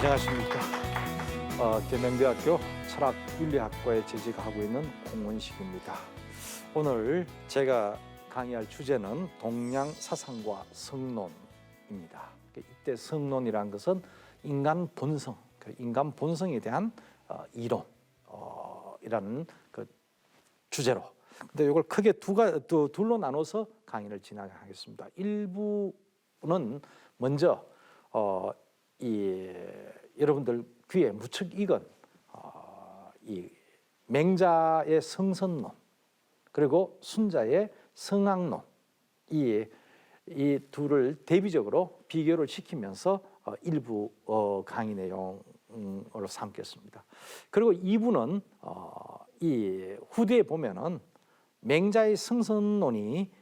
안녕하십니까. 계명대학교 철학윤리학과에 재직하고 있는 공원식입니다. 오늘 제가 강의할 주제는 동양 사상과 성론입니다. 이때 성론이라는 것은 인간 본성, 인간 본성에 대한 이론이라는 그 주제로. 근데 이걸 크게 둘로 나눠서 강의를 진행하겠습니다. 일부는 먼저 여러분들 귀에 무척 익은 이 맹자의 성선론 그리고 순자의 성학론 이 둘을 대비적으로 비교를 시키면서 일부 강의 내용으로 삼겠습니다. 그리고 2부는 이 후대에 보면은 맹자의 성선론이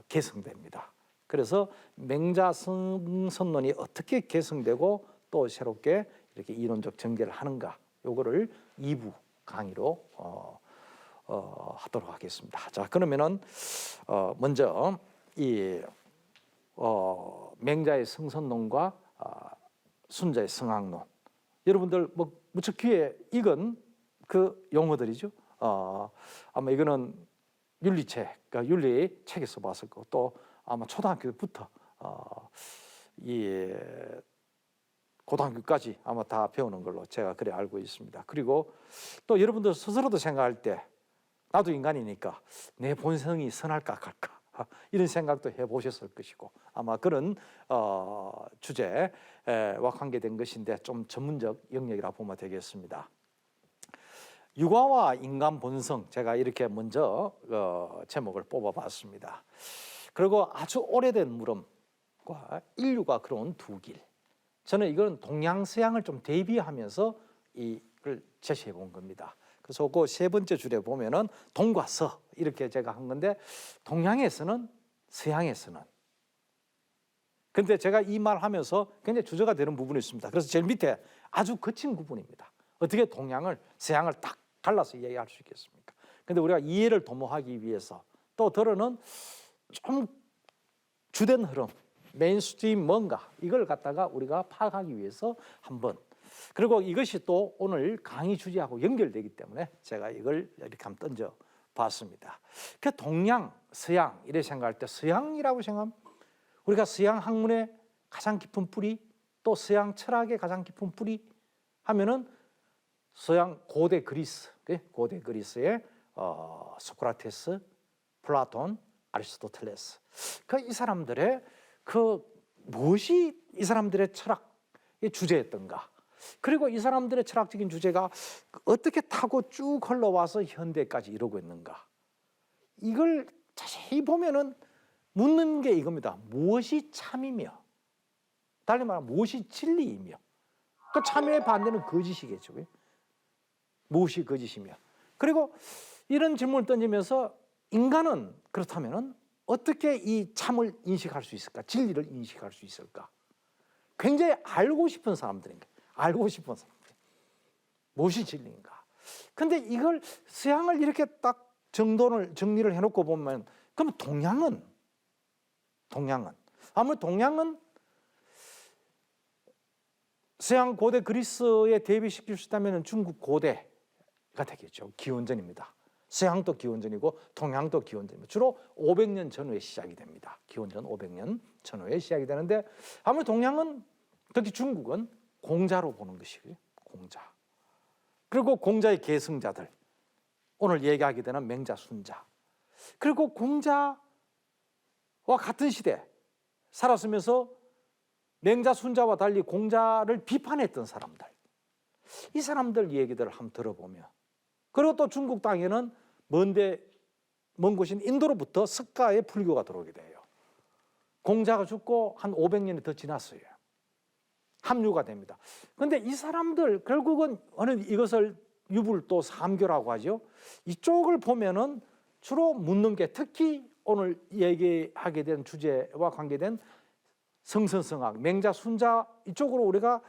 개성됩니다. 그래서 맹자 성선론이 어떻게 개성되고 또 새롭게 이렇게 이론적 전개를 하는가, 요거를 2부 강의로 하도록 하겠습니다. 자, 그러면은 먼저 이 맹자의 성선론과 순자의 성학론, 여러분들 뭐 무척 귀에 익은 그 용어들이죠. 아마 이거는 윤리책, 그러니까 윤리 책에서 봤을 거고 또 아마 초등학교부터 고등학교까지 아마 다 배우는 걸로 제가 그래 알고 있습니다. 그리고 또 여러분들 스스로도 생각할 때 나도 인간이니까 내 본성이 선할까 악할까 이런 생각도 해보셨을 것이고 아마 그런 주제와 관계된 것인데 좀 전문적 영역이라 보면 되겠습니다. 육아와 인간 본성, 제가 이렇게 먼저 제목을 뽑아봤습니다. 그리고 아주 오래된 물음과 인류가 걸어온 두 길, 저는 이건 동양서양을 좀 대비하면서 이걸 제시해 본 겁니다. 그래서 그 세 번째 줄에 보면은 동과 서 이렇게 제가 한 건데, 동양에서는 서양에서는, 근데 제가 이 말 하면서 굉장히 주저가 되는 부분이 있습니다. 그래서 제일 밑에 아주 거친 구분입니다. 어떻게 동양을 서양을 딱 갈라서 이야기할 수 있겠습니까? 근데 우리가 이해를 도모하기 위해서 또 들어는 좀 주된 흐름, 메인스트림 뭔가 이걸 갖다가 우리가 파악하기 위해서 한번, 그리고 이것이 또 오늘 강의 주제하고 연결되기 때문에 제가 이걸 이렇게 한번 던져 봤습니다. 그 동양, 서양 이렇게 생각할 때 서양이라고 생각하면 우리가 서양 학문의 가장 깊은 뿌리, 또 서양 철학의 가장 깊은 뿌리 하면은 서양 고대 그리스, 고대 그리스의 소크라테스, 플라톤, 아리스토텔레스, 이 사람들의 무엇이 이 사람들의 철학의 주제였던가, 그리고 이 사람들의 철학적인 주제가 어떻게 타고 쭉 흘러와서 현대까지 이러고 있는가, 이걸 자세히 보면은 묻는 게 이겁니다. 무엇이 참이며, 달리 말하면 무엇이 진리이며, 그 참의 반대는 거짓이겠죠. 무엇이 거짓이며, 그리고 이런 질문을 던지면서 인간은 그렇다면은 어떻게 이 참을 인식할 수 있을까? 진리를 인식할 수 있을까? 굉장히 알고 싶은 사람들인가? 알고 싶은 사람들. 무엇이 진리인가? 근데 이걸 서양을 이렇게 딱 정리를 해놓고 보면, 그럼 동양은 아무래도 동양은 서양 고대 그리스에 대비시킬 수 있다면 중국 고대가 되겠죠. 기원전입니다. 서양도 기원전이고 동양도 기원전입니다. 주로 500년 전후에 시작이 됩니다. 기원전 500년 전후에 시작이 되는데, 아무래도 동양은, 특히 중국은 공자로 보는 것이고요. 공자. 그리고 공자의 계승자들, 오늘 얘기하게 되는 맹자, 순자. 그리고 공자와 같은 시대 살았으면서 맹자, 순자와 달리 공자를 비판했던 사람들, 이 사람들 얘기들을 한번 들어보면, 그리고 또 중국 땅에는 먼 곳인 인도로부터 석가에 불교가 들어오게 돼요. 공자가 죽고 한 500년이 더 지났어요. 합류가 됩니다. 그런데 이 사람들 결국은 이것을 유불도 삼교라고 하죠. 이쪽을 보면은 주로 묻는 게 특히 오늘 얘기하게 된 주제와 관계된 성선성악, 맹자, 순자 이쪽으로 우리가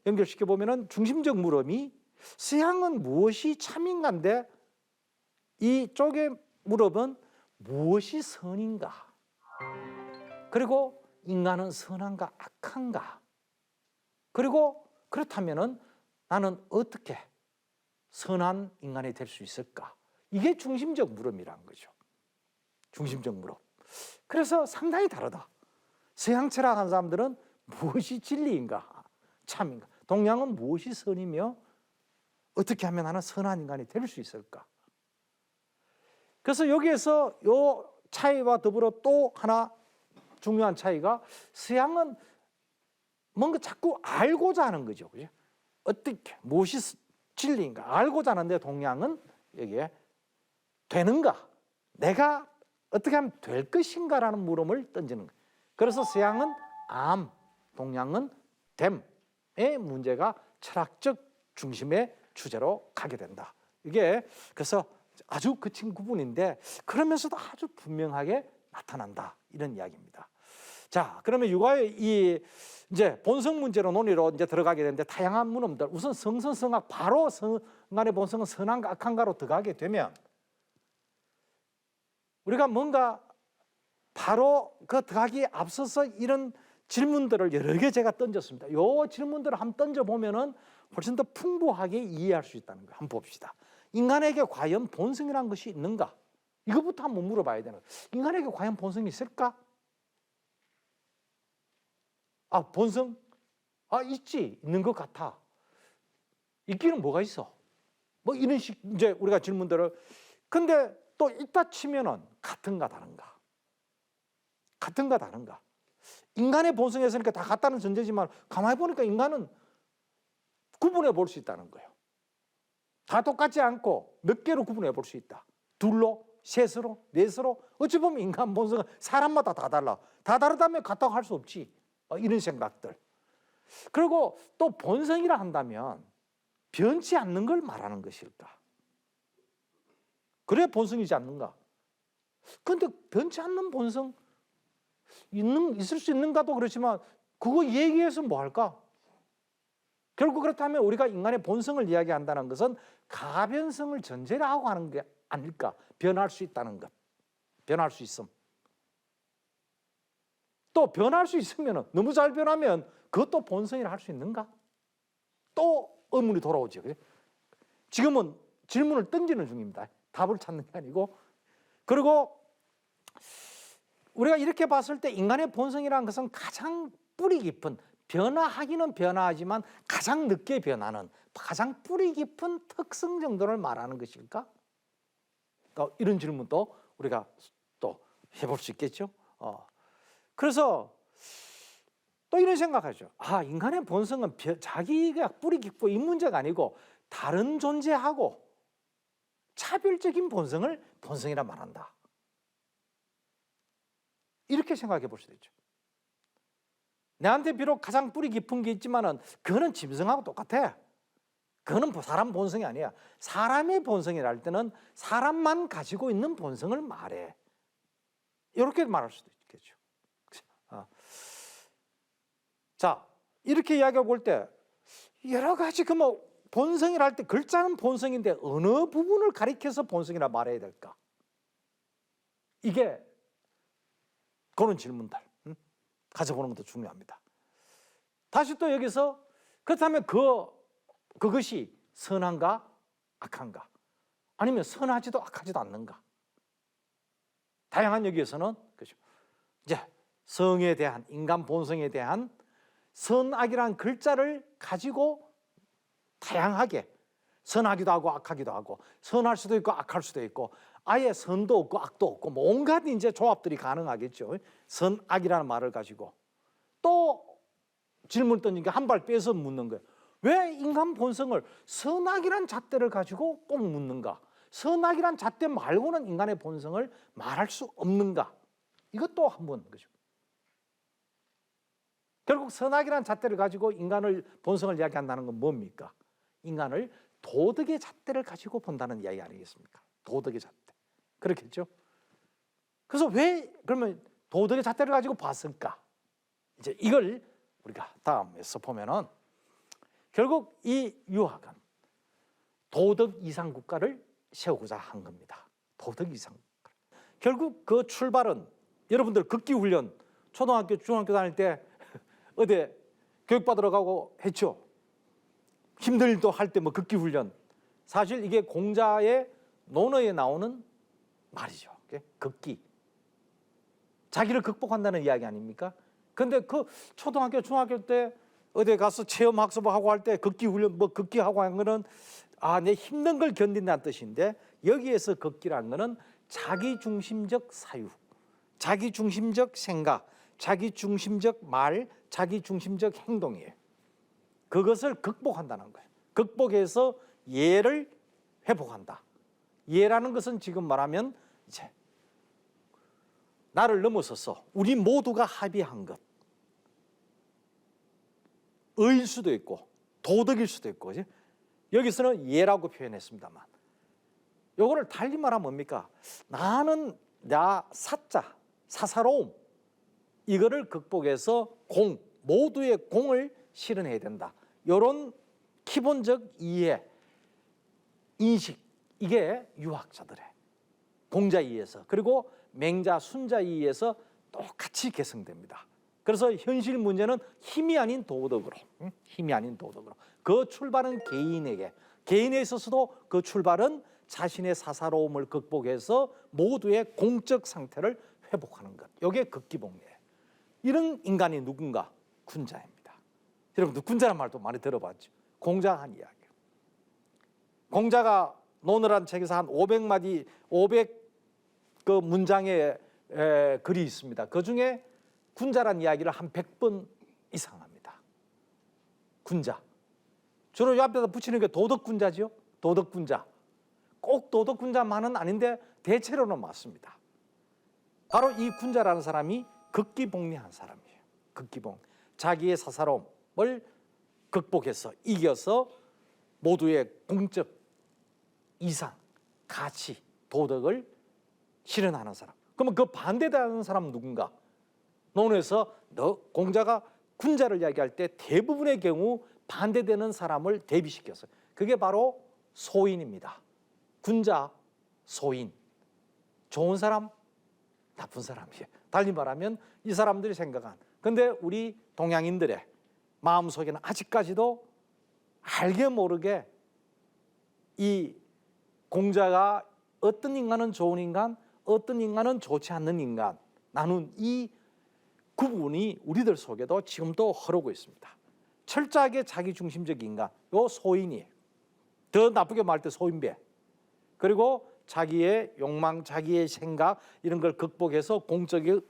연결시켜 보면은 중심적 물음이 서양은 무엇이 참인가인데 이쪽의 물음은 무엇이 선인가? 그리고 인간은 선한가 악한가? 그리고 그렇다면은 나는 어떻게 선한 인간이 될 수 있을까? 이게 중심적 물음이라는 거죠. 중심적 물음. 그래서 상당히 다르다. 서양 철학하는 사람들은 무엇이 진리인가, 참인가? 동양은 무엇이 선이며 어떻게 하면 나는 선한 인간이 될 수 있을까? 그래서 여기에서 이 차이와 더불어 또 하나 중요한 차이가 서양은 뭔가 자꾸 알고자 하는 거죠. 그죠? 어떻게, 무엇이 진리인가 알고자 하는데 동양은 여기에 되는가? 내가 어떻게 하면 될 것인가라는 물음을 던지는 거예요. 그래서 서양은 암, 동양은 됨의 문제가 철학적 중심의 주제로 가게 된다. 이게 그래서 아주 거친 구분인데 그러면서도 아주 분명하게 나타난다. 이런 이야기입니다. 자, 그러면 육아의 이제 본성 문제로 논의로 이제 들어가게 되는데 다양한 문음들 우선 성선성악 바로 성간의 본성은 선한가 악한가로 들어가게 되면 우리가 뭔가 바로 그 들어가기에 앞서서 이런 질문들을 여러 개 제가 던졌습니다. 이 질문들을 한번 던져보면은 훨씬 더 풍부하게 이해할 수 있다는 거예요. 한번 봅시다. 인간에게 과연 본성이라는 것이 있는가? 이것부터 한번 물어봐야 되는 거예요. 인간에게 과연 본성이 있을까? 아, 본성? 아, 있지. 있는 것 같아. 있기는 뭐가 있어? 뭐 이런 식 이제 우리가 질문들을 근데 또 있다 치면은 같은가 다른가? 같은가 다른가? 인간의 본성에서니까 다 같다는 전제지만 가만히 보니까 인간은 구분해 볼 수 있다는 거예요. 다 똑같지 않고 몇 개로 구분해 볼 수 있다. 둘로, 셋으로, 넷으로 어찌 보면 인간 본성은 사람마다 다 달라. 다 다르다면 같다고 할 수 없지. 이런 생각들. 그리고 또 본성이라 한다면 변치 않는 걸 말하는 것일까? 그래 본성이지 않는가? 그런데 변치 않는 본성 있을 수 있는가도 그렇지만 그거 얘기해서 뭐 할까? 결국 그렇다면 우리가 인간의 본성을 이야기한다는 것은 가변성을 전제로 하고 하는 게 아닐까? 변할 수 있다는 것. 변할 수 있음. 또 변할 수 있으면 너무 잘 변하면 그것도 본성이라 할 수 있는가? 또 의문이 돌아오죠. 지금은 질문을 던지는 중입니다. 답을 찾는 게 아니고. 그리고 우리가 이렇게 봤을 때 인간의 본성이라는 것은 가장 뿌리 깊은 변화하기는 변화하지만 가장 늦게 변하는 가장 뿌리 깊은 특성 정도를 말하는 것일까? 또 이런 질문도 우리가 또 해볼 수 있겠죠. 그래서 또 이런 생각하죠. 아, 인간의 본성은 자기가 뿌리 깊고 이 문제가 아니고 다른 존재하고 차별적인 본성을 본성이라 말한다. 이렇게 생각해 볼 수도 있죠. 내한테 비록 가장 뿌리 깊은 게 있지만은 그거는 짐승하고 똑같아. 그거는 사람 본성이 아니야. 사람의 본성이라 할 때는 사람만 가지고 있는 본성을 말해. 이렇게 말할 수도 있겠죠. 자, 이렇게 이야기해 볼 때 여러 가지 본성이라 할 때 글자는 본성인데 어느 부분을 가리켜서 본성이라 말해야 될까? 이게 그런 질문들 가져보는 것도 중요합니다. 다시 또 여기서 그렇다면 그것이 선한가 악한가? 아니면 선하지도 악하지도 않는가? 다양한 여기에서는 그렇죠. 이제 성에 대한 인간 본성에 대한 선악이라는 글자를 가지고 다양하게 선하기도 하고 악하기도 하고 선할 수도 있고 악할 수도 있고 아예 선도 없고 악도 없고 뭐 온갖 이제 조합들이 가능하겠죠. 선악이라는 말을 가지고 또 질문 던진 게 한 발 빼서 묻는 거예요. 왜 인간 본성을 선악이라는 잣대를 가지고 꼭 묻는가? 선악이란 잣대 말고는 인간의 본성을 말할 수 없는가? 이것도 한번 그죠. 결국 선악이란 잣대를 가지고 인간을 본성을 이야기한다는 건 뭡니까? 인간을 도덕의 잣대를 가지고 본다는 이야기 아니겠습니까? 도덕의 잣대. 그렇겠죠? 그래서 왜 그러면 도덕의 잣대를 가지고 봤을까? 이제 이걸 우리가 다음에서 보면은 결국 이 유학은 도덕 이상 국가를 세우고자 한 겁니다. 도덕 이상 국가. 결국 그 출발은 여러분들 극기훈련 초등학교, 중학교 다닐 때 어디 교육받으러 가고 했죠. 힘든 일도 할 때 뭐 극기훈련. 사실 이게 공자의 논어에 나오는 말이죠. 극기. 자기를 극복한다는 이야기 아닙니까? 근데 그 초등학교, 중학교 때 어디 가서 체험 학습하고 할 때 극기훈련 뭐 극기하고 한 거는 내 힘든 걸 견딘다는 뜻인데 여기에서 극기라는 거는 자기중심적 사유, 자기중심적 생각, 자기중심적 말, 자기중심적 행동이에요. 그것을 극복한다는 거예요. 극복해서 예를 회복한다. 예라는 것은 지금 말하면 이제 나를 넘어서서 우리 모두가 합의한 것, 의일 수도 있고 도덕일 수도 있고, 여기서는 예라고 표현했습니다만 요거를 달리 말하면 뭡니까? 나는 나 사자, 사사로움 이거를 극복해서 모두의 공을 실현해야 된다. 이런 기본적 이해, 인식, 이게 유학자들의 공자 이해에서 그리고 맹자, 순자 이해에서 똑같이 개성됩니다. 그래서 현실 문제는 힘이 아닌 도덕으로, 힘이 아닌 도덕으로. 그 출발은 개인에 있어서도 그 출발은 자신의 사사로움을 극복해서 모두의 공적 상태를 회복하는 것. 이게 극기복리예요. 이런 인간이 누군가? 군자입니다. 여러분들 군자란 말도 많이 들어봤죠. 공자가 한 이야기예요. 공자가 논어란 책에서 한 500마디, 500그 문장의 글이 있습니다. 그중에 군자란 이야기를 한 100번 이상 합니다. 군자. 주로 이 앞에다 붙이는 게 도덕군자죠. 도덕군자. 꼭 도덕군자만은 아닌데 대체로는 맞습니다. 바로 이 군자라는 사람이 극기복리한 사람이에요. 극기복. 자기의 사사로움을 극복해서 이겨서 모두의 공적 이상, 가치, 도덕을 실현하는 사람. 그러면 그 반대되는 사람은 누군가? 논에서 공자가 군자를 이야기할 때 대부분의 경우 반대되는 사람을 대비시켰어요. 그게 바로 소인입니다. 군자, 소인. 좋은 사람, 나쁜 사람이에요. 달리 말하면 이 사람들이 생각한. 근데 우리 동양인들의 마음속에는 아직까지도 알게 모르게 이 공자가 어떤 인간은 좋은 인간, 어떤 인간은 좋지 않는 인간 나눈 이 구분이 우리들 속에도 지금도 흐르고 있습니다. 철저하게 자기중심적 인간, 요 소인이에요. 더 나쁘게 말할 때 소인배. 그리고 자기의 욕망, 자기의 생각 이런 걸 극복해서 공적에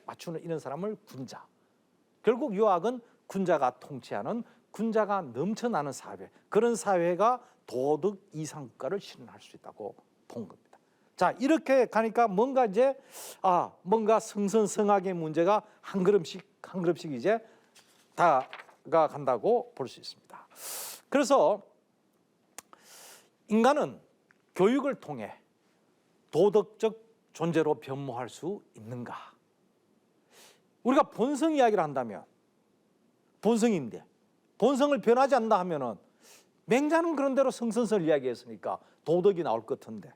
맞추는 이런 사람을 군자. 결국 유학은 군자가 통치하는, 군자가 넘쳐나는 사회, 그런 사회가 도덕 이상 국가를 실현할 수 있다고 본 겁니다. 자, 이렇게 가니까 뭔가 이제 뭔가 성선성악의 문제가 한 걸음씩 이제 다가간다고 볼 수 있습니다. 그래서 인간은 교육을 통해 도덕적 존재로 변모할 수 있는가? 우리가 본성 이야기를 한다면 본성인데 본성을 변하지 않는다 하면은 맹자는 그런 대로 성선설 이야기했으니까 도덕이 나올 것 같은데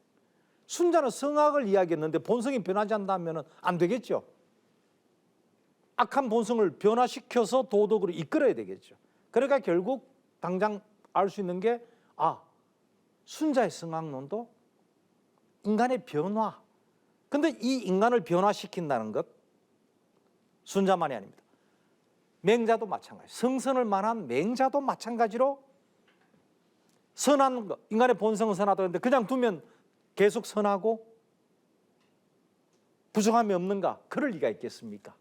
순자는 성악을 이야기했는데 본성이 변하지 않는다 하면은 안 되겠죠. 악한 본성을 변화시켜서 도덕으로 이끌어야 되겠죠. 그러니까 결국 당장 알 수 있는 게 순자의 성악론도 인간의 변화. 근데 이 인간을 변화시킨다는 것 순자만이 아닙니다. 맹자도 마찬가지. 성선을 만한 맹자도 마찬가지로 선한 것, 인간의 본성은 선하다는데 그냥 두면 계속 선하고 부정함이 없는가? 그럴 리가 있겠습니까?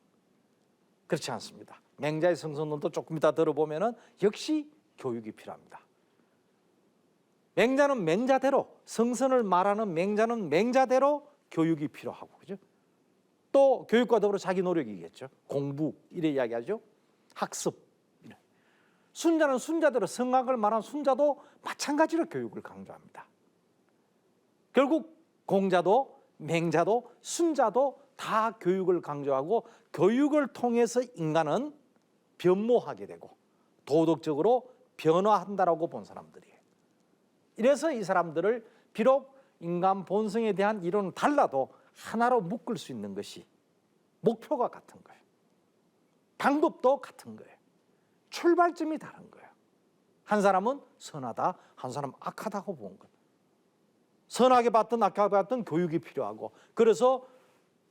그렇지 않습니다. 맹자의 성선론도 조금 이따 들어보면은 역시 교육이 필요합니다. 맹자는 맹자대로, 성선을 말하는 맹자는 맹자대로 교육이 필요하고, 그죠? 또 교육과 더불어 자기 노력이겠죠. 공부 이래 이야기하죠. 학습. 순자는 순자대로, 성악을 말하는 순자도 마찬가지로 교육을 강조합니다. 결국 공자도 맹자도 순자도 다 교육을 강조하고, 교육을 통해서 인간은 변모하게 되고 도덕적으로 변화한다라고 본 사람들이에요. 이래서 이 사람들을 비록 인간 본성에 대한 이론은 달라도 하나로 묶을 수 있는 것이 목표가 같은 거예요. 방법도 같은 거예요. 출발점이 다른 거예요. 한 사람은 선하다, 한 사람은 악하다고 본 거예요. 선하게 봤든 악하게 봤든 교육이 필요하고, 그래서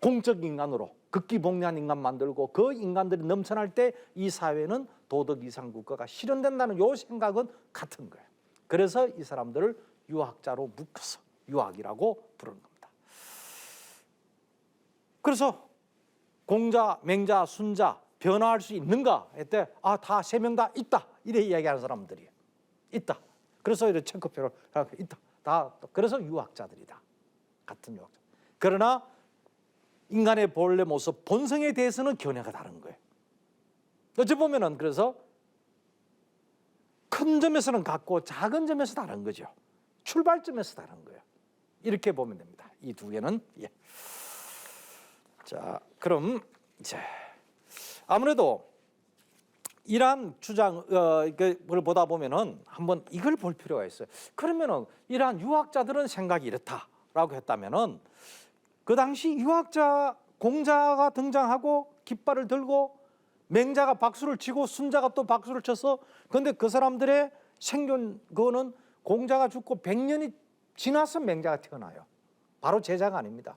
공적 인간으로 극기복리한 인간 만들고, 그 인간들이 넘쳐날 때 이 사회는 도덕 이상 국가가 실현된다는 이 생각은 같은 거예요. 그래서 이 사람들을 유학자로 묶어서 유학이라고 부르는 겁니다. 그래서 공자, 맹자, 순자 변화할 수 있는가 했대. 다 세 명 다 있다, 이래 이야기하는 사람들이에요. 있다. 그래서 이렇게 체크표를 있다. 다 그래서 유학자들이다. 같은 유학자. 그러나 인간의 본래 모습, 본성에 대해서는 견해가 다른 거예요. 어찌 보면은 그래서 큰 점에서는 같고 작은 점에서 다른 거죠. 출발점에서 다른 거예요. 이렇게 보면 됩니다. 이 두 개는. 예. 자, 그럼 이제 아무래도 이러한 주장을 보다 보면은 한번 이걸 볼 필요가 있어요. 그러면은 이러한 유학자들은 생각이 이렇다라고 했다면은, 그 당시 유학자 공자가 등장하고 깃발을 들고 맹자가 박수를 치고 순자가 또 박수를 쳐서, 근데 그 사람들의 생존 그거는 공자가 죽고 100년이 지나서 맹자가 태어나요. 바로 제자가 아닙니다.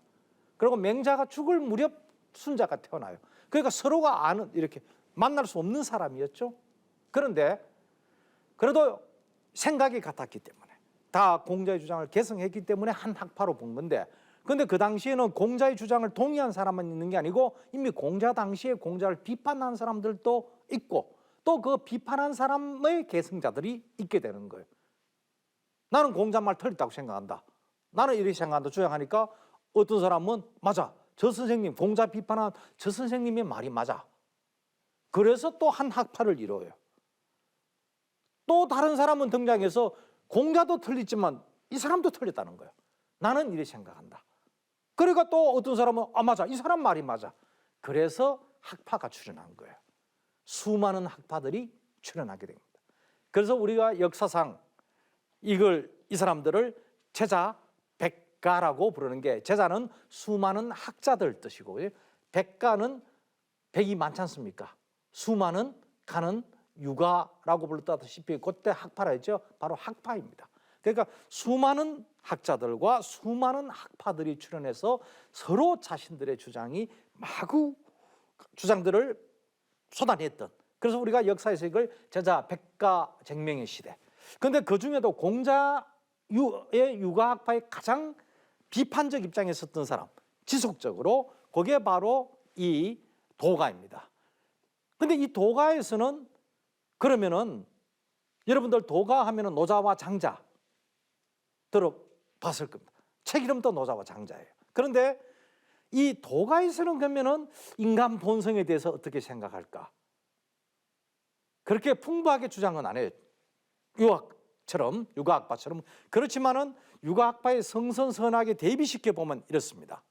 그리고 맹자가 죽을 무렵 순자가 태어나요. 그러니까 서로가 아는, 이렇게 만날 수 없는 사람이었죠. 그런데 그래도 생각이 같았기 때문에, 다 공자의 주장을 계승했기 때문에 한 학파로 본 건데, 그런데 그 당시에는 공자의 주장을 동의한 사람만 있는 게 아니고 이미 공자 당시에 공자를 비판한 사람들도 있고, 또 그 비판한 사람의 계승자들이 있게 되는 거예요. 나는 공자 말 틀렸다고 생각한다, 나는 이렇게 생각한다 주장하니까, 어떤 사람은 맞아, 저 선생님, 공자 비판한 저 선생님의 말이 맞아. 그래서 또 한 학파를 이뤄요. 또 다른 사람은 등장해서 공자도 틀렸지만 이 사람도 틀렸다는 거예요. 나는 이렇게 생각한다. 그러니까 또 어떤 사람은 맞아, 이 사람 말이 맞아. 그래서 학파가 출현한 거예요. 수많은 학파들이 출현하게 됩니다. 그래서 우리가 역사상 이 사람들을 제자 백가라고 부르는 게, 제자는 수많은 학자들 뜻이고, 백가는 백이 많지 않습니까? 수많은 가는 유가라고 불렀다시피 그때 학파라 했죠. 바로 학파입니다. 그러니까 수많은 학자들과 수많은 학파들이 출현해서 서로 자신들의 주장들을 쏟아냈던, 그래서 우리가 역사에서 이걸 제자 백가쟁명의 시대. 그런데 그 중에도 공자의 유가학파의 가장 비판적 입장에 섰던 사람, 지속적으로, 그게 바로 이 도가입니다. 근데 이 도가에서는, 그러면은 여러분들 도가 하면은 노자와 장자 들어봤을 겁니다. 책 이름도 노자와 장자예요. 그런데 이 도가에서는 그러면은 인간 본성에 대해서 어떻게 생각할까? 그렇게 풍부하게 주장은 안 해요. 유가학파처럼. 그렇지만은 유가학파의 성선선하게 대비시켜 보면 이렇습니다.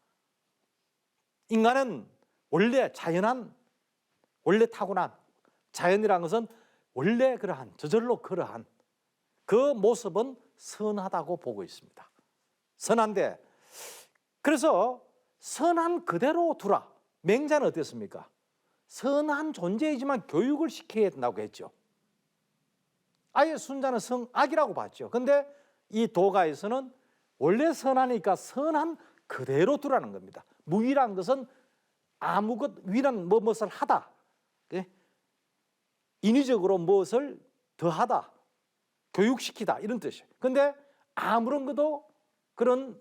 인간은 원래 원래 타고난 자연이라는 것은 원래 그러한, 저절로 그러한 그 모습은 선하다고 보고 있습니다. 선한데, 그래서 선한 그대로 두라. 맹자는 어땠습니까? 선한 존재이지만 교육을 시켜야 된다고 했죠. 아예 순자는 성악이라고 봤죠. 근데 이 도가에서는 원래 선하니까 선한 그대로 두라는 겁니다. 무위란 것은 위란 무엇을 하다, 인위적으로 무엇을 더하다, 교육시키다, 이런 뜻이에요. 근데 아무런 것도 그런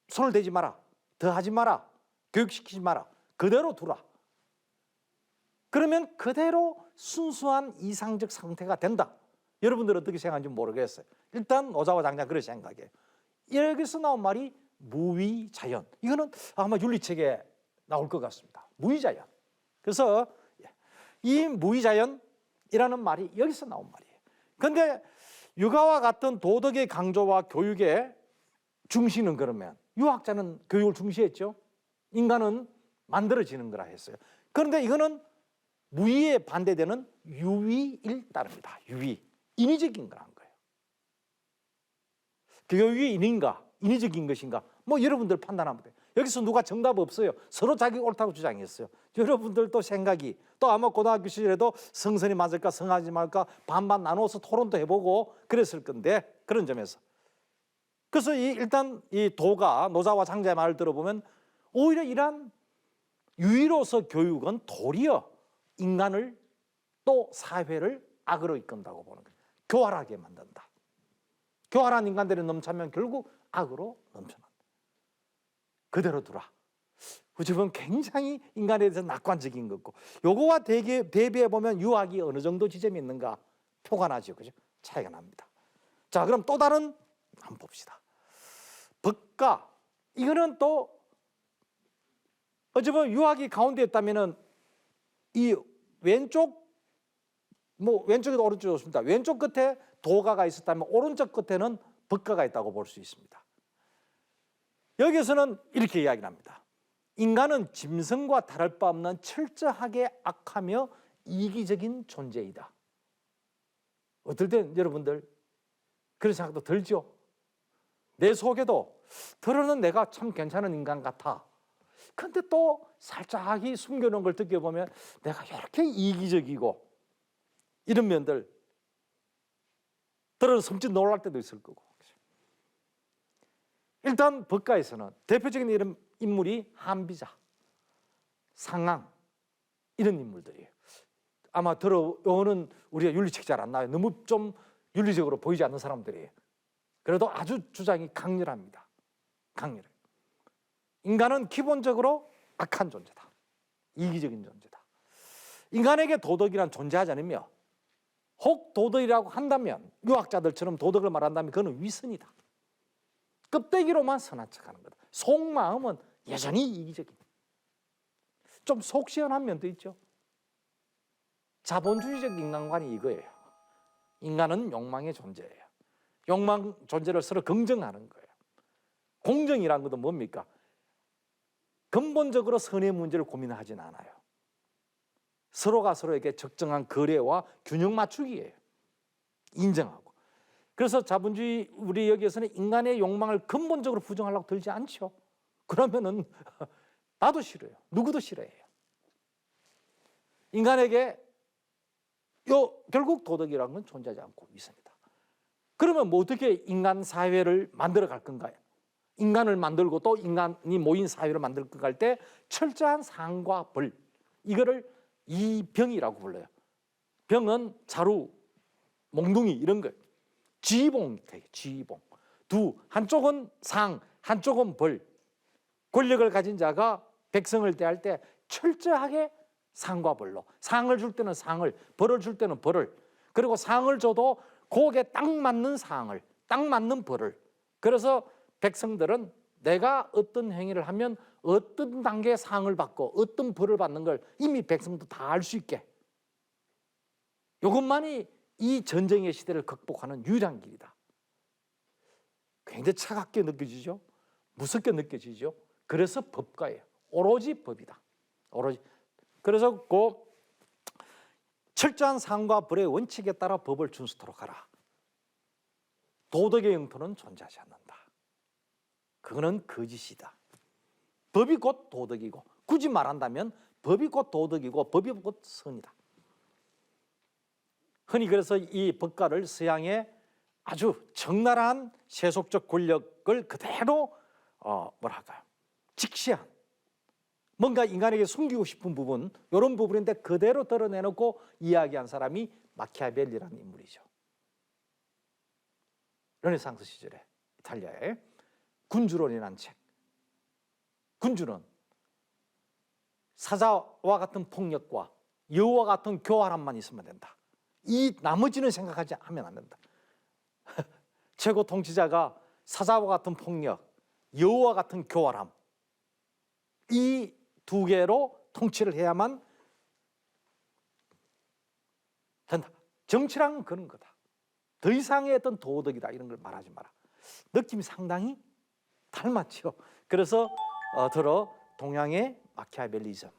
손을 대지 마라, 더하지 마라, 교육시키지 마라, 그대로 두라. 그러면 그대로 순수한 이상적 상태가 된다. 여러분들 어떻게 생각하는지 모르겠어요. 일단 노자와 장자 그렇게 생각해요. 여기서 나온 말이 무위자연. 이거는 아마 윤리책에 나올 것 같습니다. 무위자연. 그래서 이 무위자연이라는 말이 여기서 나온 말이에요. 그런데 육아와 같은 도덕의 강조와 교육의 중시는 그러면 유학자는 교육을 중시했죠. 인간은 만들어지는 거라 했어요. 그런데 이거는 무위에 반대되는 유위일 따릅니다. 유위. 인위적인 거란 거예요. 교육이 인위적인 것인가? 뭐 여러분들 판단하면 돼요. 여기서 누가 정답 없어요. 서로 자기 옳다고 주장했어요. 여러분들도 생각이 또 아마 고등학교 시절에도 성선이 맞을까 성하지 말까 반반 나누어서 토론도 해보고 그랬을 건데 그런 점에서 그래서 일단 이 도가 노자와 장자의 말을 들어보면 오히려 이러한 유의로서 교육은 도리어 인간을 또 사회를 악으로 이끈다고 보는 거예요. 교활하게 만든다. 교활한 인간들이 넘쳐면 결국 악으로 넘쳐난다. 그대로 두라. 어찌 보면 굉장히 인간에 대해서 낙관적인 거고 요거와 대비해 보면 유학이 어느 정도 지점이 있는가 표가 나죠. 그죠? 차이가 납니다. 자, 그럼 또 다른 한번 봅시다. 법가 이거는 또 어찌 보면 유학이 가운데 있다면은 이 왼쪽에도 오른쪽이 좋습니다. 왼쪽 끝에 도가가 있었다면 오른쪽 끝에는 법가가 있다고 볼 수 있습니다. 여기서는 이렇게 이야기를 합니다. 인간은 짐승과 다를 바 없는 철저하게 악하며 이기적인 존재이다. 어떨 땐 여러분들 그런 생각도 들죠? 내 속에도 들어는 내가 참 괜찮은 인간 같아. 근데 또 살짝이 숨겨놓은 걸 느껴보면 내가 이렇게 이기적이고 이런 면들 들어서 섬찟 놀랄 때도 있을 거고. 일단 법가에서는 대표적인 이런 인물이 한비자, 상왕 이런 인물들이에요. 아마 들어오는 우리가 윤리책 잘 안 나와요. 너무 좀 윤리적으로 보이지 않는 사람들이에요. 그래도 아주 주장이 강렬합니다. 강렬해요. 인간은 기본적으로 악한 존재다. 이기적인 존재다. 인간에게 도덕이란 존재하지 않으며 혹 도덕이라고 한다면 유학자들처럼 도덕을 말한다면 그거는 위선이다. 껍데기로만 선한 척하는 거다. 속마음은 여전히 이기적인. 좀 속 시원한 면도 있죠. 자본주의적 인간관이 이거예요. 인간은 욕망의 존재예요. 욕망 존재를 서로 긍정하는 거예요. 공정이라는 것도 뭡니까? 근본적으로 선의 문제를 고민하진 않아요. 서로가 서로에게 적정한 거래와 균형 맞추기예요. 인정하고. 그래서 자본주의 우리 여기에서는 인간의 욕망을 근본적으로 부정하려고 들지 않죠. 그러면은 나도 싫어요. 누구도 싫어해요. 인간에게 결국 도덕이라는 건 존재하지 않고 위선이다. 그러면 뭐 어떻게 인간 사회를 만들어 갈 건가요? 인간을 만들고 또 인간이 모인 사회를 만들 거 갈 때 철저한 상과 벌 이거를 이병이라고 불러요. 병은 자루, 몽둥이 이런 거예요. 지휘봉 되게 지휘봉. 한쪽은 상, 한쪽은 벌. 권력을 가진 자가 백성을 대할 때 철저하게 상과 벌로 상을 줄 때는 상을, 벌을 줄 때는 벌을 그리고 상을 줘도 거기에 딱 맞는 상을, 딱 맞는 벌을 그래서 백성들은 내가 어떤 행위를 하면 어떤 단계의 상을 받고 어떤 벌을 받는 걸 이미 백성도 다 알 수 있게 이것만이 이 전쟁의 시대를 극복하는 유일한 길이다. 굉장히 차갑게 느껴지죠? 무섭게 느껴지죠? 그래서 법가예요. 오로지 법이다. 오로지. 그래서 그 철저한 상과 벌의 원칙에 따라 법을 준수토록 하라. 도덕의 영토는 존재하지 않는다. 그거는 거짓이다. 법이 곧 도덕이고 굳이 말한다면 법이 곧 도덕이고 법이 곧 선이다. 흔히 그래서 이 법가를 서양의 아주 적나라한 세속적 권력을 그대로 뭐랄까요? 직시한 뭔가 인간에게 숨기고 싶은 부분 이런 부분인데 그대로 드러내놓고 이야기한 사람이 마키아벨리라는 인물이죠. 르네상스 시절에 이탈리아에 군주론이라는 책. 군주론 사자와 같은 폭력과 여우와 같은 교활함만 있으면 된다. 이 나머지는 생각하지 하면 안 된다. 최고 통치자가 사자와 같은 폭력, 여우와 같은 교활함, 이 두 개로 통치를 해야만 된다. 정치란 그런 거다. 더 이상의 어떤 도덕이다 이런 걸 말하지 마라. 느낌이 상당히 닮았죠. 그래서 들어 동양의 마키아벨리즘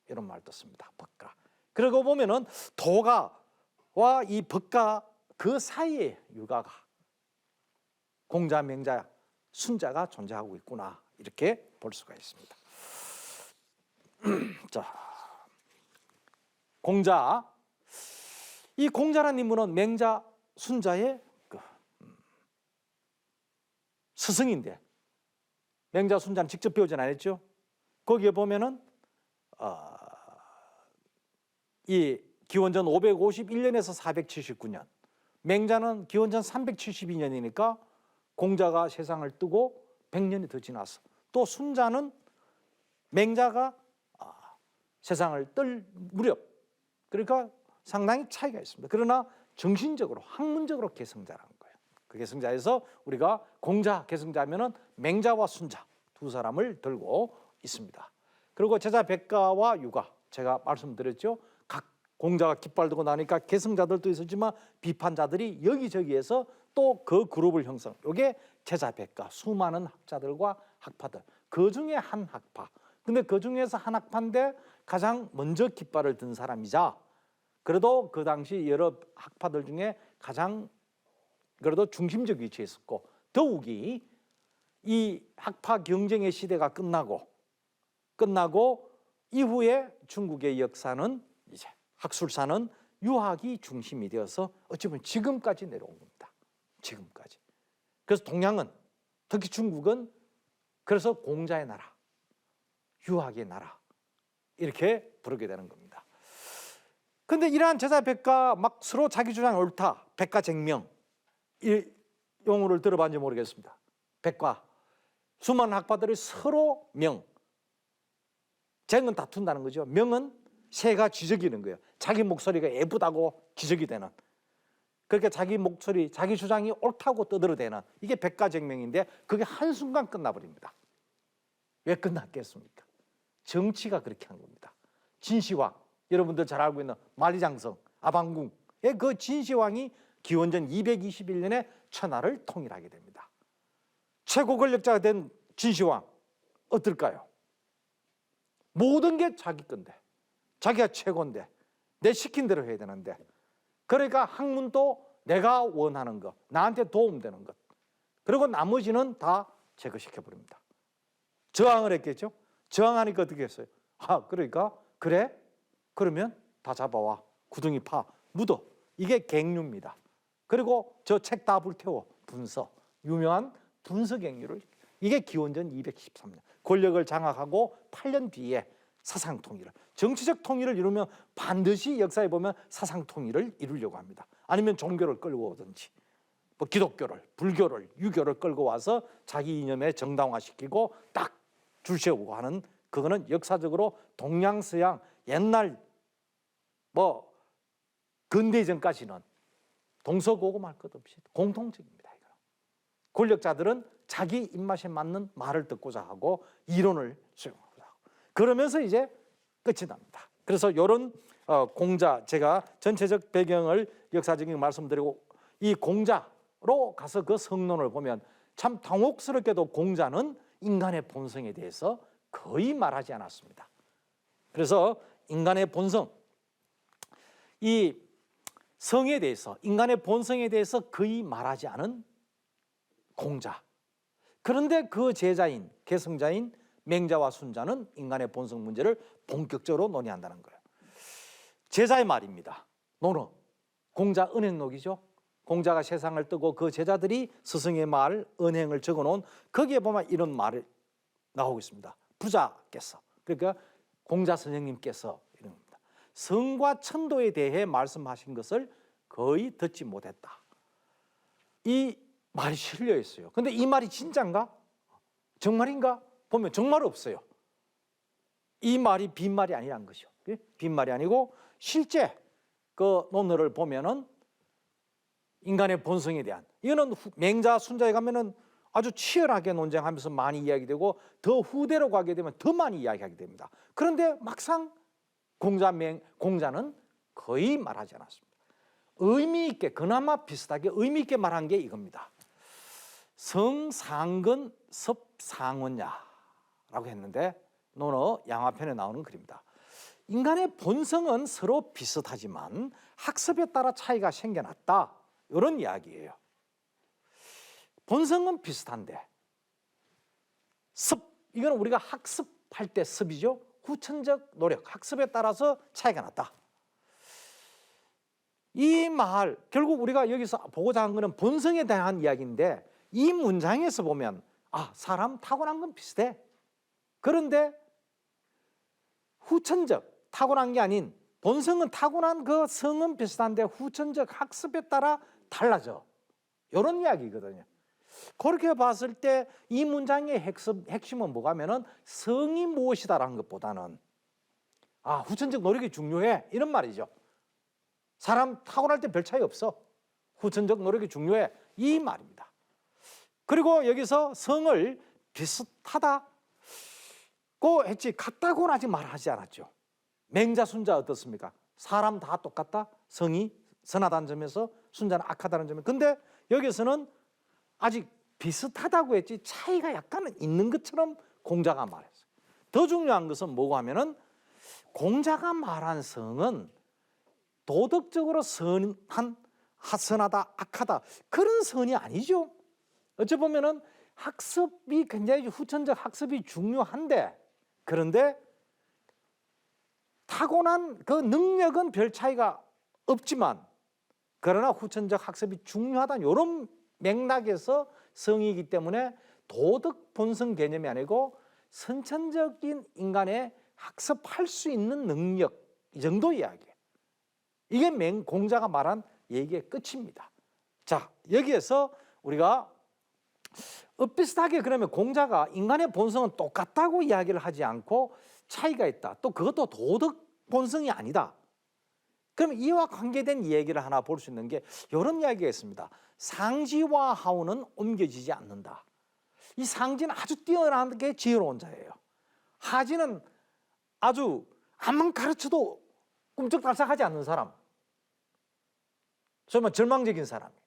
이런 말도 씁니다. 법가. 그러고 보면은 도가와 이 법가 그 사이에 유가가, 공자, 맹자, 순자가 존재하고 있구나 이렇게 볼 수가 있습니다. 자, 공자. 이 공자라는 인물은 맹자, 순자의 스승인데 맹자, 순자는 직접 배우진 않았죠. 거기에 보면은 이 기원전 551년에서 479년, 맹자는 기원전 372년이니까 공자가 세상을 뜨고 100년이 더 지났어. 또 순자는 맹자가 세상을 뜰 무렵, 그러니까 상당히 차이가 있습니다. 그러나 정신적으로 학문적으로 계승자라는 거예요. 그 계승자에서 우리가 공자 계승자면은 맹자와 순자 두 사람을 들고 있습니다. 그리고 제자 백가와 유가, 제가 말씀드렸죠. 각 공자가 깃발 들고 나니까 계승자들도 있었지만 비판자들이 여기저기에서 또 그 그룹을 형성. 이게 제자 백가, 수많은 학자들과 학파들. 그 중에 한 학파. 근데 그 중에서 한 학파인데 가장 먼저 깃발을 든 사람이자, 그래도 그 당시 여러 학파들 중에 가장 그래도 중심적 위치에 있었고, 더욱이 이 학파 경쟁의 시대가 끝나고 이후에 중국의 역사는, 이제 학술사는 유학이 중심이 되어서 어찌 보면 지금까지 내려온 겁니다. 지금까지. 그래서 동양은, 특히 중국은 그래서 공자의 나라, 유학의 나라 이렇게 부르게 되는 겁니다. 근데 이러한 제자 백가 막 서로 자기 주장이 옳다, 백가쟁명, 이 용어를 들어봤는지 모르겠습니다. 백과 수많은 학파들이 서로 쟁은 다툰다는 거죠. 명은 새가 쥐저기는 거예요. 자기 목소리가 예쁘다고 쥐저기 되는, 그렇게 자기 목소리, 자기 주장이 옳다고 떠들어대는, 이게 백가쟁명인데 그게 한순간 끝나버립니다. 왜 끝났겠습니까? 정치가 그렇게 한 겁니다. 진시황, 여러분들 잘 알고 있는 만리장성, 아방궁의 그 진시황이 기원전 221년에 천하를 통일하게 됩니다. 최고 권력자가 된 진시황 어떨까요? 모든 게 자기 건데, 자기가 최고인데, 내 시킨 대로 해야 되는데, 그러니까 학문도 내가 원하는 것, 나한테 도움되는 것, 그리고 나머지는 다 제거시켜버립니다. 저항을 했겠죠. 저항하니까 어떻게 했어요? 그러니까 그래? 그러면 다 잡아와, 구덩이 파, 묻어. 이게 갱류입니다. 그리고 저 책 다 불태워, 분서, 유명한 분서갱류를, 이게 기원전 213년 권력을 장악하고 8년 뒤에 사상 통일을, 정치적 통일을 이루면 반드시 역사에 보면 사상 통일을 이루려고 합니다. 아니면 종교를 끌고 오든지, 뭐 기독교를, 불교를, 유교를 끌고 와서 자기 이념에 정당화시키고 딱 줄 세우고 하는, 그거는 역사적으로 동양서양 옛날 뭐 근대 이전까지는 동서고금할 것 없이 공통적입니다. 이거. 권력자들은 자기 입맛에 맞는 말을 듣고자 하고 이론을 수용하고자 하고, 그러면서 이제 끝이 납니다. 그래서 이런 공자, 제가 전체적 배경을 역사적인 말씀드리고, 이 공자로 가서 그 성론을 보면 참 당혹스럽게도 공자는 인간의 본성에 대해서 거의 말하지 않았습니다. 그래서 인간의 본성, 이 성에 대해서, 인간의 본성에 대해서 거의 말하지 않은 공자. 그런데 그 제자인, 계승자인 맹자와 순자는 인간의 본성 문제를 본격적으로 논의한다는 거예요. 제자의 말입니다. 논어, 공자 은행록이죠. 공자가 세상을 뜨고 그 제자들이 스승의 말, 은행을 적어놓은, 거기에 보면 이런 말이 나오고 있습니다. 부자께서, 그러니까 공자 선생님께서 이런 겁니다. 성과 천도에 대해 말씀하신 것을 거의 듣지 못했다. 이 말이 실려 있어요. 근데 이 말이 진짠가? 정말인가? 보면 정말 없어요. 이 말이 빈말이 아니란 것이요. 빈말이 아니고 실제 그 논어를 보면은 인간의 본성에 대한, 이거는 맹자 순자에 가면은 아주 치열하게 논쟁하면서 많이 이야기되고 더 후대로 가게 되면 더 많이 이야기하게 됩니다. 그런데 막상 공자는 거의 말하지 않았습니다. 의미 있게, 그나마 비슷하게 의미 있게 말한 게 이겁니다. 성상근 섭상원야라고 했는데 논어 양화편에 나오는 글입니다. 인간의 본성은 서로 비슷하지만 학습에 따라 차이가 생겨났다, 이런 이야기예요. 본성은 비슷한데 습, 이건 우리가 학습할 때 습이죠. 후천적 노력, 학습에 따라서 차이가 났다. 이 말, 결국 우리가 여기서 보고자 한 것은 본성에 대한 이야기인데, 이 문장에서 보면 사람 타고난 건 비슷해. 그런데 후천적, 타고난 게 아닌 본성은 타고난 그 성은 비슷한데 후천적 학습에 따라 달라져, 이런 이야기거든요. 그렇게 봤을 때 이 문장의 핵심은 뭐가 하면은 성이 무엇이다라는 것보다는 후천적 노력이 중요해, 이런 말이죠. 사람 타고날 때 별 차이 없어, 후천적 노력이 중요해, 이 말입니다. 그리고 여기서 성을 비슷하다고 했지 같다고는 아직 말하지 않았죠. 맹자 순자 어떻습니까? 사람 다 똑같다, 성이 선하다는 점에서 순자는 악하다는 점에. 근데 여기서는 아직 비슷하다고 했지 차이가 약간은 있는 것처럼 공자가 말했어요. 더 중요한 것은 뭐고 하면은 공자가 말한 성은 도덕적으로 선하다, 악하다, 그런 선이 아니죠. 어찌 보면은 학습이 굉장히 후천적 학습이 중요한데, 그런데 타고난 그 능력은 별 차이가 없지만 그러나 후천적 학습이 중요하다는 이런 맥락에서 성이기 때문에 도덕 본성 개념이 아니고 선천적인 인간의 학습할 수 있는 능력, 이 정도 이야기예요. 이게 공자가 말한 얘기의 끝입니다. 자, 여기에서 우리가 비슷하게 그러면 공자가 인간의 본성은 똑같다고 이야기를 하지 않고 차이가 있다, 또 그것도 도덕 본성이 아니다, 그럼 이와 관계된 얘기를 하나 볼 수 있는 게 이런 이야기가 있습니다. 상지와 하우는 옮겨지지 않는다. 이 상지는 아주 뛰어난 게 지혜로운 자예요. 하지는 아주 아무리 가르쳐도 꿈쩍달싹하지 않는 사람, 정말 절망적인 사람이에요.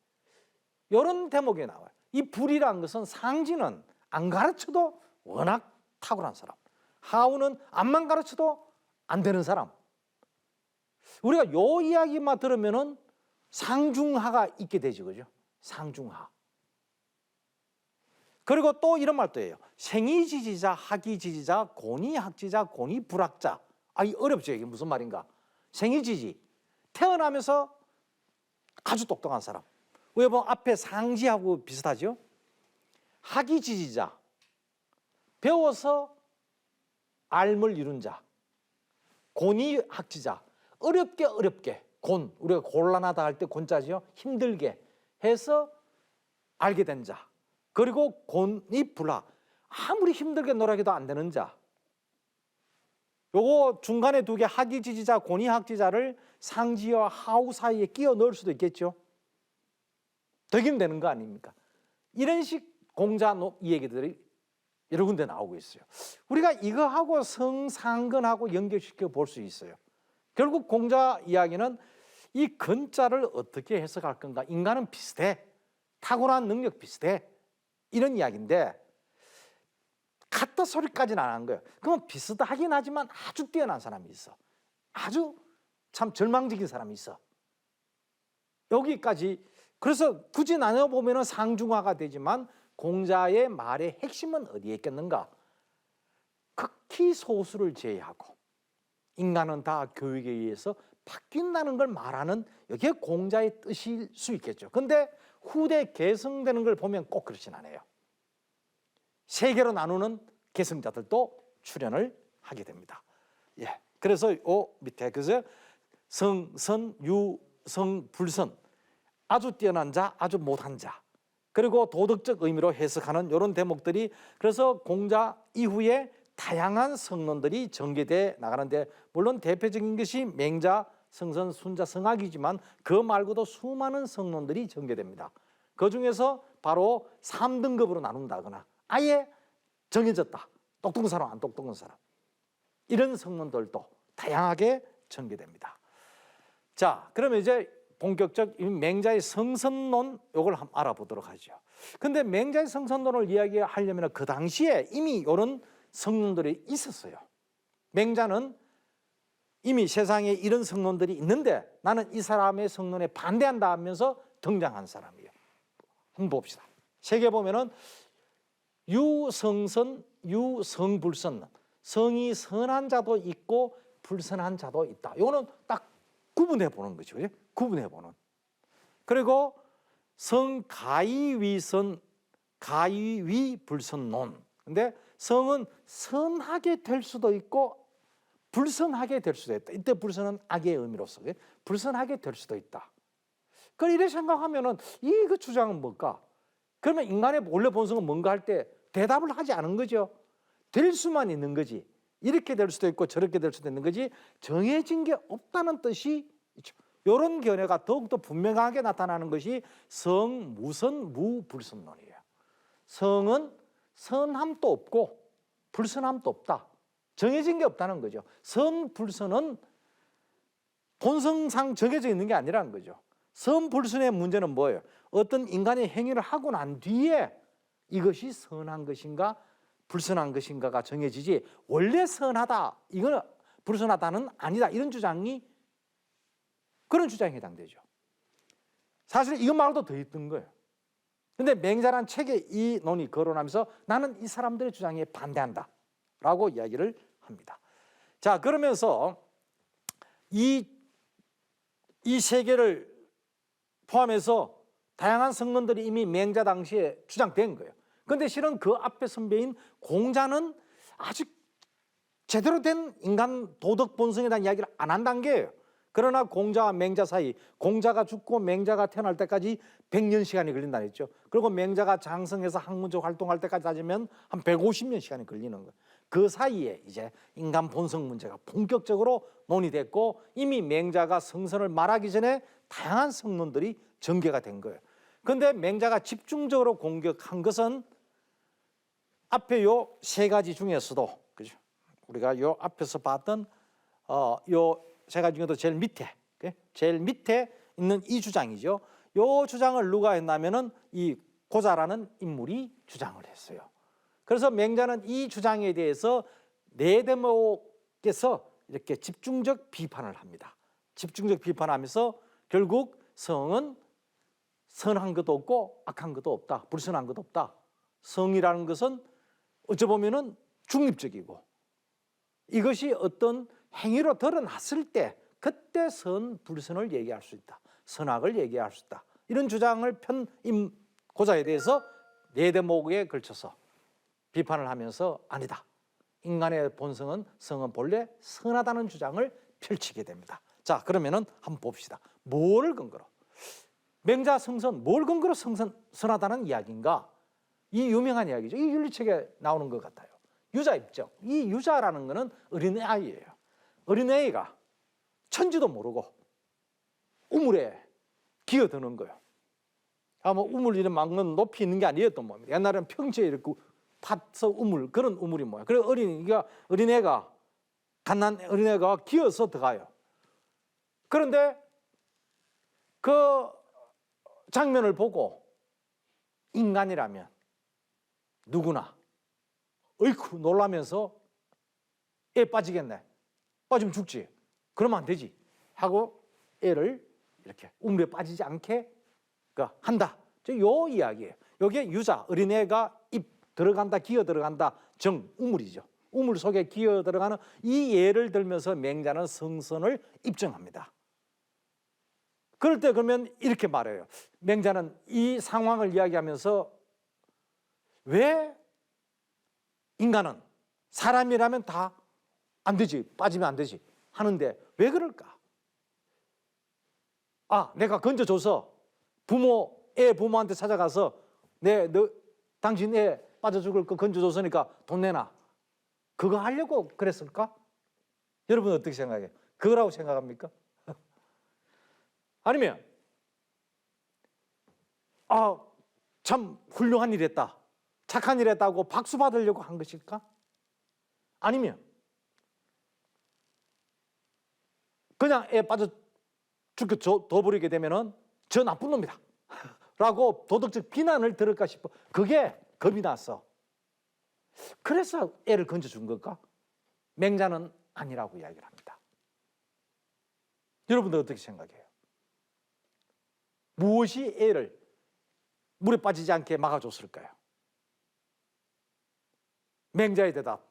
이런 대목이 나와요. 이 불이라는 것은 상지는 안 가르쳐도 워낙 탁월한 사람, 하우는 암만 가르쳐도 안 되는 사람. 우리가 요 이야기만 들으면은 상중하가 있게 되죠, 그죠? 상중하. 그리고 또 이런 말도 해요. 생이지지자, 학이지지자, 고니학지자, 고니불학자. 이 어렵죠, 이게 무슨 말인가? 생이지지, 태어나면서 아주 똑똑한 사람. 왜 보면 앞에 상지하고 비슷하죠? 학이지지자, 배워서 알물 이룬 자. 고니학지자, 어렵게 우리가 곤란하다 할 때 곤자지요, 힘들게 해서 알게 된 자. 그리고 곤이불학, 아무리 힘들게 노력해도 안 되는 자. 요거 중간에 두 개, 학이지지자, 고니학지자를 상지와 하우 사이에 끼워 넣을 수도 있겠죠. 되긴 되는 거 아닙니까? 이런 식 공자 이 얘기들이 여러 군데 나오고 있어요. 우리가 이거하고 성상근하고 연결시켜 볼 수 있어요. 결국 공자 이야기는 이 근자를 어떻게 해석할 건가? 인간은 비슷해, 타고난 능력 비슷해, 이런 이야기인데 같다 소리까지는 안 한 거예요. 그러면 비슷하긴 하지만 아주 뛰어난 사람이 있어, 아주 참 절망적인 사람이 있어, 여기까지. 그래서 굳이 나눠보면 상중하가 되지만 공자의 말의 핵심은 어디에 있겠는가? 극히 소수를 제외하고 인간은 다 교육에 의해서 바뀐다는 걸 말하는, 이게 공자의 뜻일 수 있겠죠. 근데 후대 계승되는 걸 보면 꼭 그렇진 않아요. 세 개로 나누는 계승자들도 출현을 하게 됩니다. 예, 그래서 밑에 그래서 성, 선, 유, 성, 불선, 아주 뛰어난 자, 아주 못한 자, 그리고 도덕적 의미로 해석하는 이런 대목들이, 그래서 공자 이후에 다양한 성론들이 전개돼 나가는데, 물론 대표적인 것이 맹자 성선, 순자, 성악이지만 그 말고도 수많은 성론들이 전개됩니다. 그 중에서 바로 3등급으로 나눈다거나 아예 정해졌다. 똑똑한 사람, 안 똑똑한 사람. 이런 성론들도 다양하게 전개됩니다. 자, 그러면 이제 본격적 맹자의 성선론 이걸 한번 알아보도록 하죠. 근데 맹자의 성선론을 이야기하려면 그 당시에 이미 이런 성론들이 있었어요. 맹자는 이미 세상에 이런 성론들이 있는데 나는 이 사람의 성론에 반대한다 하면서 등장한 사람이에요. 한번 봅시다. 세계 보면은 유성선, 유성불선, 성이 선한 자도 있고 불선한 자도 있다. 이거는 딱 구분해 보는 거죠. 구분해 보는. 그리고 성가위위선, 가위위불선론. 근데 성은 선하게 될 수도 있고 불선하게 될 수도 있다. 이때 불선은 악의 의미로서 불선하게 될 수도 있다. 그걸 이렇게 생각하면은 이 그 주장은 뭘까? 그러면 인간의 원래 본성은 뭔가 할 때 대답을 하지 않은 거죠. 될 수만 있는 거지. 이렇게 될 수도 있고 저렇게 될 수도 있는 거지 정해진 게 없다는 뜻이 있죠. 이런 견해가 더욱더 분명하게 나타나는 것이 성무선 무불선론이에요. 성은 선함도 없고 불선함도 없다. 정해진 게 없다는 거죠. 선불선은 본성상 정해져 있는 게 아니라는 거죠. 선불선의 문제는 뭐예요? 어떤 인간의 행위를 하고 난 뒤에 이것이 선한 것인가 불선한 것인가가 정해지지 원래 선하다, 이거는 불선하다는 아니다, 이런 주장이 그런 주장에 해당되죠. 사실 이것 말고도 더 있던 거예요. 근데 맹자란 책에 이 논이 거론하면서 나는 이 사람들의 주장에 반대한다 라고 이야기를 합니다. 자, 그러면서 이 세계를 포함해서 다양한 성론들이 이미 맹자 당시에 주장된 거예요. 그런데 실은 그 앞에 선배인 공자는 아직 제대로 된 인간 도덕 본성에 대한 이야기를 안 한 단계예요. 그러나 공자와 맹자 사이, 공자가 죽고 맹자가 태어날 때까지 100년 시간이 걸린다 했죠. 그리고 맹자가 장성해서 학문적 활동할 때까지 따지면 한 150년 시간이 걸리는 거예요. 그 사이에 이제 인간 본성 문제가 본격적으로 논의됐고 이미 맹자가 성선을 말하기 전에 다양한 성론들이 전개가 된 거예요. 그런데 맹자가 집중적으로 공격한 것은 앞에 요 세 가지 중에서도, 그죠? 우리가 요 앞에서 봤던 요 세 가지 중에도 제일 밑에 있는 이 주장이죠. 요 주장을 누가 했냐면은 이 고자라는 인물이 주장을 했어요. 그래서 맹자는 이 주장에 대해서 네 대목에서 이렇게 집중적 비판을 합니다. 집중적 비판하면서 결국 성은 선한 것도 없고 악한 것도 없다. 불선한 것도 없다. 성이라는 것은 어찌 보면은 중립적이고 이것이 어떤 행위로 드러났을 때 그때 선, 불선을 얘기할 수 있다. 선악을 얘기할 수 있다. 이런 주장을 편 고자에 대해서 네 대목에 걸쳐서 비판을 하면서 아니다. 인간의 본성은 성은 본래 선하다는 주장을 펼치게 됩니다. 자, 그러면은 한번 봅시다. 뭘 근거로? 맹자 성선 뭘 근거로 선하다는 이야기인가? 이 유명한 이야기죠. 이 윤리책에 나오는 것 같아요. 유자 입적. 이 유자라는 것은 어린아이예요. 어린애가 천지도 모르고 우물에 기어드는 거예요. 아마 우물 이런 막는 높이 있는 게 아니었던 겁니다. 옛날에는 평지에 이렇게 파서 우물, 그런 우물이 뭐야. 그래서 어린애가 갓난 어린애가 기어서 들어가요. 그런데 그 장면을 보고 인간이라면 누구나 어이쿠 놀라면서 애 빠지겠네. 빠지면 죽지. 그러면 안 되지. 하고 애를 이렇게 우물에 빠지지 않게 한다. 요 이야기예요. 여기에 유자, 어린애가 입 들어간다, 기어 들어간다, 정, 우물이죠. 우물 속에 기어 들어가는 이 예를 들면서 맹자는 성선을 입증합니다. 그럴 때 그러면 이렇게 말해요. 맹자는 이 상황을 이야기하면서 왜 인간은 사람이라면 다 안 되지, 빠지면 안 되지 하는데 왜 그럴까? 아, 내가 건져줘서 애 부모한테 찾아가서 당신 애 빠져 죽을 거 건져줬으니까 돈 내놔. 그거 하려고 그랬을까? 여러분 어떻게 생각해요? 그거라고 생각합니까? 아니면 아, 참 훌륭한 일 했다, 착한 일 했다고 박수 받으려고 한 것일까? 아니면 그냥 애 빠져 죽게 둬버리게 되면은 저 나쁜 놈이다 라고 도덕적 비난을 들을까 싶어. 그게 겁이 났어. 그래서 애를 건져준 걸까? 맹자는 아니라고 이야기를 합니다. 여러분들 어떻게 생각해요? 무엇이 애를 물에 빠지지 않게 막아줬을까요? 맹자의 대답,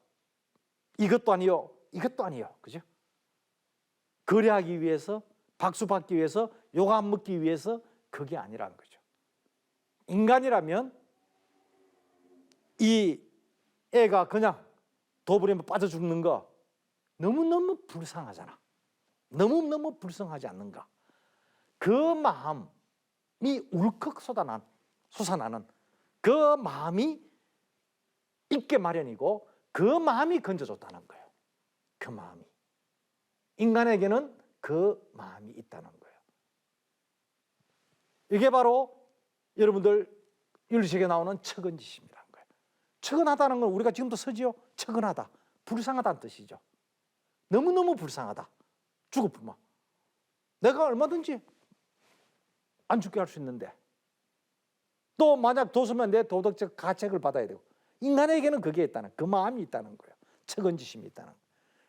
이것도 아니요, 이것도 아니요. 그죠? 거래하기 위해서, 박수 받기 위해서, 욕 안 먹기 위해서, 그게 아니라는 거죠. 인간이라면 이 애가 그냥 도부리에 빠져 죽는 거 너무너무 불쌍하잖아. 너무너무 불쌍하지 않는가? 그 마음이 울컥 솟아나는 그 마음이 있게 마련이고, 그 마음이 건져줬다는 거예요. 그 마음이. 인간에게는 그 마음이 있다는 거예요. 이게 바로 여러분들 윤리책에 나오는 측은지심이라는 거예요. 측은하다는 건 우리가 지금도 쓰지요. 측은하다, 불쌍하다는 뜻이죠. 너무너무 불쌍하다. 죽어뿐만. 내가 얼마든지 안 죽게 할 수 있는데, 또 만약 뒀으면 내 도덕적 가책을 받아야 되고, 인간에게는 그게 있다는, 그 마음이 있다는 거예요. 측은지심이 있다는 거예요.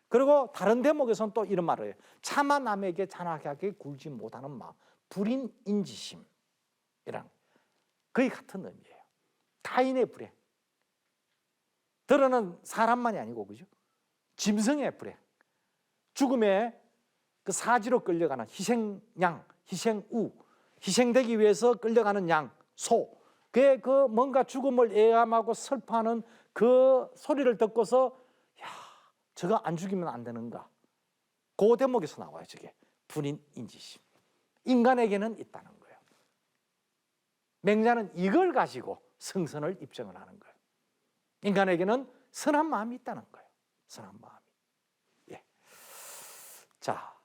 그리고 다른 대목에서는 또 이런 말을 해요. 차마 남에게 잔악하게 굴지 못하는 마음, 불인인지심이란, 거의 같은 의미예요. 타인의 불행, 드러는 사람만이 아니고, 그죠? 짐승의 불행, 죽음의 그 사지로 끌려가는 희생양, 희생우, 희생되기 위해서 끌려가는 양, 소, 그의 그 뭔가 죽음을 애함하고 슬퍼하는 그 소리를 듣고서, 야, 저거 안 죽이면 안 되는가? 그 대목에서 나와요. 저게 불인인지심. 인간에게는 있다는 거예요. 맹자는 이걸 가지고 성선을 입증을 하는 거예요. 인간에게는 선한 마음이 있다는 거예요. 선한 마음이. 예. 자,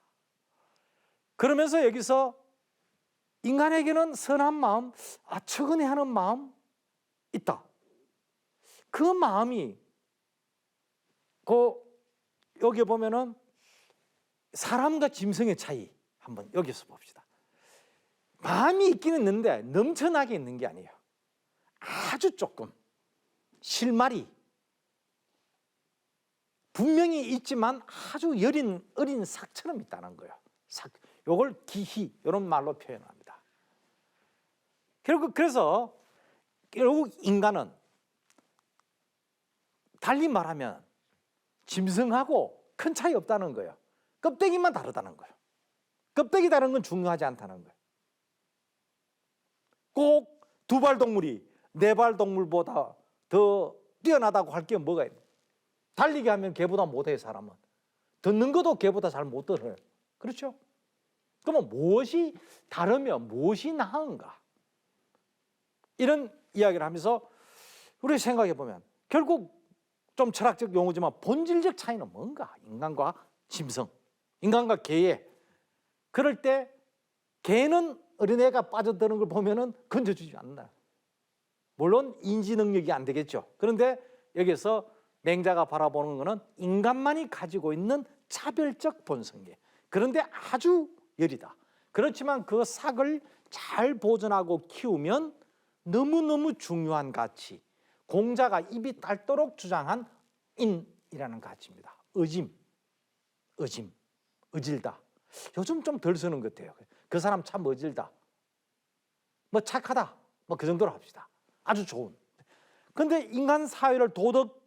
그러면서 여기서 인간에게는 선한 마음, 측은해하는 마음 있다. 그 마음이 여기 보면은 사람과 짐승의 차이 한번 여기서 봅시다. 마음이 있긴 있는데 넘쳐나게 있는 게 아니에요. 아주 조금, 실마리, 분명히 있지만 아주 어린 삭처럼 있다는 거예요. 요걸 기희, 이런 말로 표현합니다. 그래서 결국 인간은 달리 말하면 짐승하고 큰 차이 없다는 거예요. 껍데기만 다르다는 거예요. 껍데기 다른 건 중요하지 않다는 거예요. 꼭 두 발 동물이 네 발 동물보다 더 뛰어나다고 할 게 뭐가 있나요? 달리기 하면 개보다 못해요. 사람은 듣는 것도 개보다 잘 못 들어요. 그렇죠? 그러면 무엇이 다르면 무엇이 나은가? 이런 이야기를 하면서 우리 생각해 보면 결국 좀 철학적 용어지만 본질적 차이는 뭔가? 인간과 짐승, 인간과 개의. 그럴 때 개는 어린애가 빠져드는 걸 보면은 건져주지 않나. 물론 인지 능력이 안 되겠죠. 그런데 여기서 맹자가 바라보는 것은 인간만이 가지고 있는 차별적 본성이에요. 그런데 아주 여리다. 그렇지만 그 삭을 잘 보존하고 키우면 너무너무 중요한 가치, 공자가 입이 닳도록 주장한 인이라는 가치입니다. 의짐, 의질다. 요즘 좀 덜 쓰는 것 같아요. 그 사람 참 의질다, 뭐 착하다, 뭐 그 정도로 합시다. 아주 좋은. 근데 인간 사회를 도덕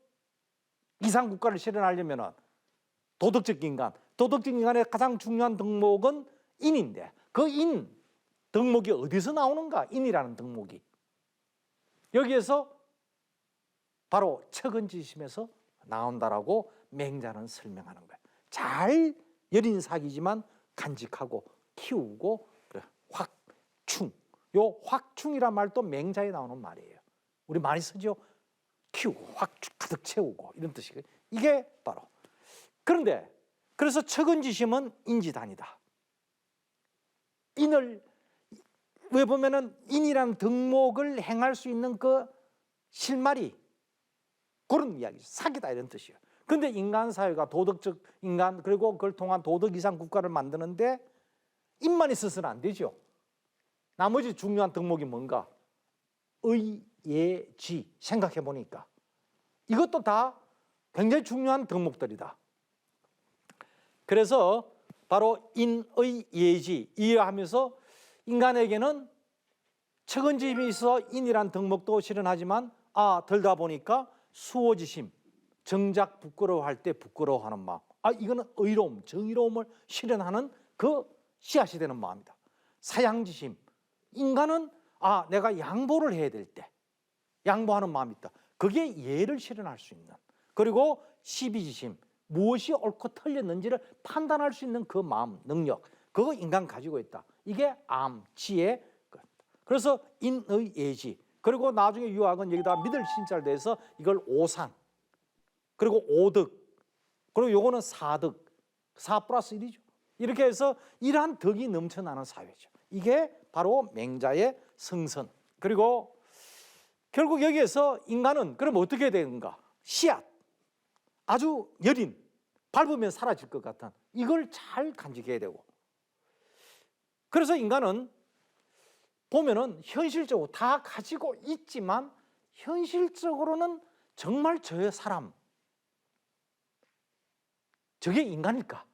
이상 국가를 실현하려면 도덕적 인간의 가장 중요한 덕목은 인인데, 그 인 덕목이 어디서 나오는가? 인이라는 덕목이 여기에서 바로 측은지심에서 나온다라고 맹자는 설명하는 거예요. 잘 여린 삭이지만 간직하고 키우고 확충. 요 확충이란 말도 맹자에 나오는 말이에요. 우리 많이 쓰죠. 키우고 확충 가득 채우고 이런 뜻이거든요. 이게 바로. 그런데 그래서 측은지심은 인지단이다. 인을 왜 보면은 인이라는 덕목을 행할 수 있는 그 실마리, 그런 이야기죠. 사기다 이런 뜻이에요. 근데 인간 사회가 도덕적 인간, 그리고 그걸 통한 도덕 이상 국가를 만드는데 인만 있어서는 안 되죠. 나머지 중요한 덕목이 뭔가? 의, 예, 지. 생각해 보니까 이것도 다 굉장히 중요한 덕목들이다. 그래서 바로 인의 예지 이해하면서 인간에게는 측은지심이 있어 인이란 덕목도 실현하지만 들다 보니까 수호지심, 정작 부끄러워할 때 부끄러워하는 마음, 이거는 의로움, 정의로움을 실현하는 그 씨앗이 되는 마음이다. 사양지심, 인간은 내가 양보를 해야 될 때 양보하는 마음이 있다. 그게 예를 실현할 수 있는. 그리고 시비지심, 무엇이 옳고 틀렸는지를 판단할 수 있는 그 마음, 능력, 그거 인간 가지고 있다. 이게 암, 지혜. 그래서 인의 예지. 그리고 나중에 유학은 여기다 믿을 신자를 대해서 이걸 오상, 그리고 오덕, 그리고 요거는 사덕, 4+1이죠. 이렇게 해서 이러한 덕이 넘쳐나는 사회죠. 이게 바로 맹자의 성선. 그리고 결국 여기에서 인간은 그럼 어떻게 되는가? 씨앗, 아주 여린, 밟으면 사라질 것 같은 이걸 잘 간직해야 되고, 그래서 인간은 보면은 현실적으로 다 가지고 있지만 현실적으로는 정말 저의 사람, 저게 인간일까?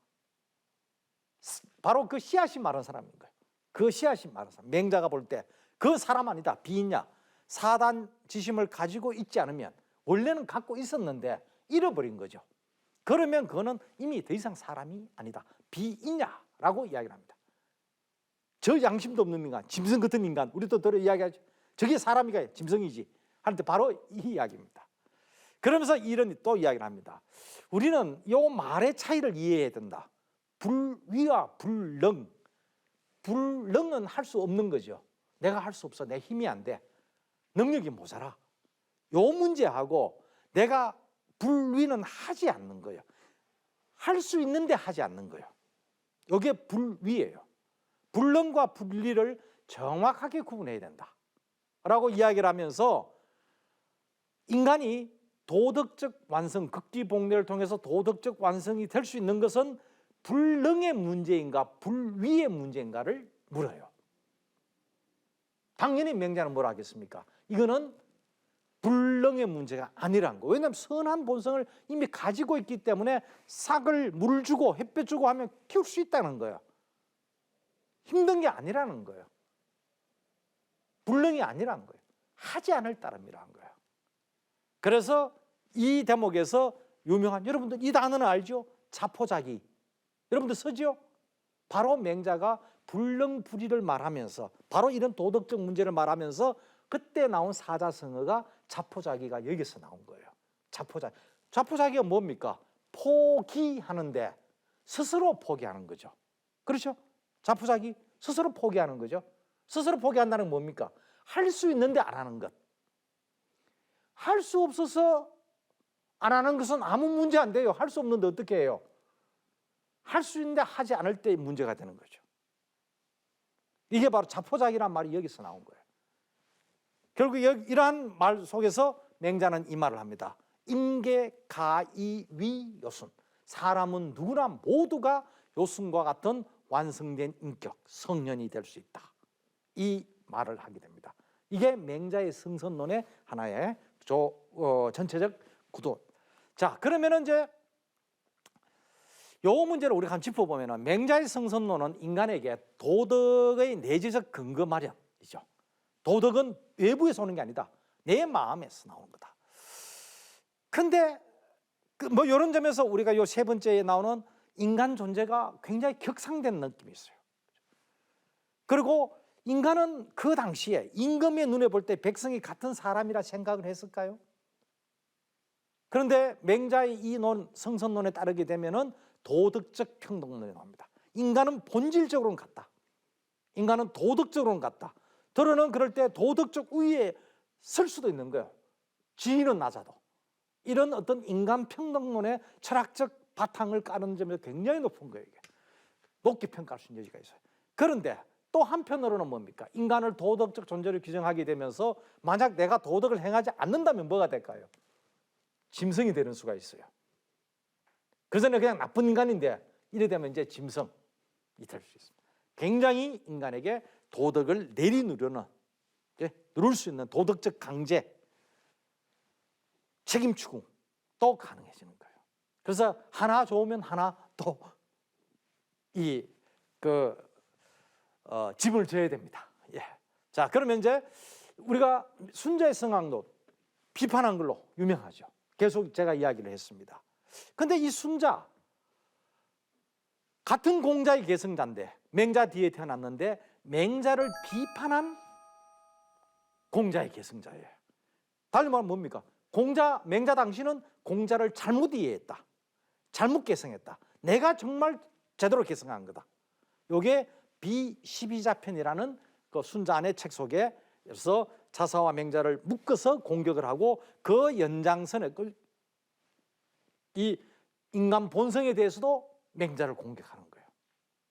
바로 그 씨앗이 마른 사람인 거예요. 그 씨앗이 마른 사람. 맹자가 볼 때 그 사람 아니다, 비인야. 사단 지심을 가지고 있지 않으면, 원래는 갖고 있었는데 잃어버린 거죠. 그러면 그거는 이미 더 이상 사람이 아니다, 비인야라고 이야기를 합니다. 저 양심도 없는 인간, 짐승 같은 인간, 우리도 들어 이야기하죠. 저게 사람이가 짐승이지 하는데 바로 이 이야기입니다. 그러면서 이런 또 이야기를 합니다. 우리는 이 말의 차이를 이해해야 된다. 불위와 불능. 불능은 할 수 없는 거죠. 내가 할 수 없어, 내 힘이 안 돼, 능력이 모자라. 요 문제하고 내가 불위는 하지 않는 거예요. 할 수 있는데 하지 않는 거예요. 이게 불위예요. 불능과 불리를 정확하게 구분해야 된다 라고 이야기를 하면서, 인간이 도덕적 완성, 극기복례를 통해서 도덕적 완성이 될 수 있는 것은 불능의 문제인가 불위의 문제인가를 물어요. 당연히 맹자는 뭐라 하겠습니까? 이거는 불능의 문제가 아니라는 거. 왜냐하면 선한 본성을 이미 가지고 있기 때문에 싹을 물 주고 햇볕 주고 하면 키울 수 있다는 거예요. 힘든 게 아니라는 거예요. 불능이 아니라는 거예요. 하지 않을 따름이라는 거예요. 그래서 이 대목에서 유명한, 여러분들 이 단어는 알죠? 자포자기. 여러분들 쓰죠? 바로 맹자가 불능불의를 말하면서, 바로 이런 도덕적 문제를 말하면서 그때 나온 사자성어가 자포자기가 여기서 나온 거예요. 자포자기. 자포자기가 뭡니까? 포기하는데 스스로 포기하는 거죠. 그렇죠? 자포자기, 스스로 포기하는 거죠. 스스로 포기한다는 건 뭡니까? 할 수 있는데 안 하는 것. 할 수 없어서 안 하는 것은 아무 문제 안 돼요. 할 수 없는데 어떻게 해요? 할 수 있는데 하지 않을 때 문제가 되는 거죠. 이게 바로 자포자기란 말이 여기서 나온 거예요. 결국 이러한 말 속에서 맹자는 이 말을 합니다. 인계, 가이, 위, 요순. 사람은 누구나 모두가 요순과 같은 완성된 인격, 성년이 될 수 있다. 이 말을 하게 됩니다. 이게 맹자의 성선론의 하나의 전체적 구도. 자, 그러면은 이제 요 문제를 우리가 한번 짚어보면은, 맹자의 성선론은 인간에게 도덕의 내재적 근거 마련이죠. 도덕은 외부에서 오는 게 아니다, 내 마음에서 나오는 거다. 근데 뭐 이런 점에서 우리가 요 세 번째에 나오는 인간 존재가 굉장히 격상된 느낌이 있어요. 그리고 인간은 그 당시에 임금의 눈에 볼 때 백성이 같은 사람이라 생각을 했을까요? 그런데 맹자의 이 성선론에 따르게 되면은 도덕적 평등론이 나옵니다. 인간은 본질적으로는 같다. 인간은 도덕적으로는 같다. 들어는 그럴 때 도덕적 우위에 설 수도 있는 거예요. 지위는 낮아도. 이런 어떤 인간 평등론의 철학적 바탕을 까는 점에서 굉장히 높은 거예요. 이게. 높게 평가할 수 있는 여지가 있어요. 그런데 또 한편으로는 뭡니까? 인간을 도덕적 존재로 규정하게 되면서 만약 내가 도덕을 행하지 않는다면 뭐가 될까요? 짐승이 되는 수가 있어요. 그전에 그냥 나쁜 인간인데 이래 되면 이제 짐승이 될 수 있습니다. 굉장히 인간에게 도덕을 내리누르는, 누를 수 있는 도덕적 강제, 책임 추궁도 가능해지는 거예요. 그래서 하나 좋으면 하나 또 집을 져야 됩니다. 예. 자, 그러면 이제 우리가 순자의 성악론 비판한 걸로 유명하죠. 계속 제가 이야기를 했습니다. 근데 이 순자 같은 공자의 계승자인데 맹자 뒤에 태어났는데 맹자를 비판한 공자의 계승자예요. 달리 말하면 뭡니까? 맹자 당시는 공자를 잘못 이해했다. 잘못 계승했다. 내가 정말 제대로 계승한 거다. 이게 비12자편이라는 그 순자 안의 책 속에서 자사와 맹자를 묶어서 공격을 하고 그 연장선에 이 인간 본성에 대해서도 맹자를 공격하는 거예요.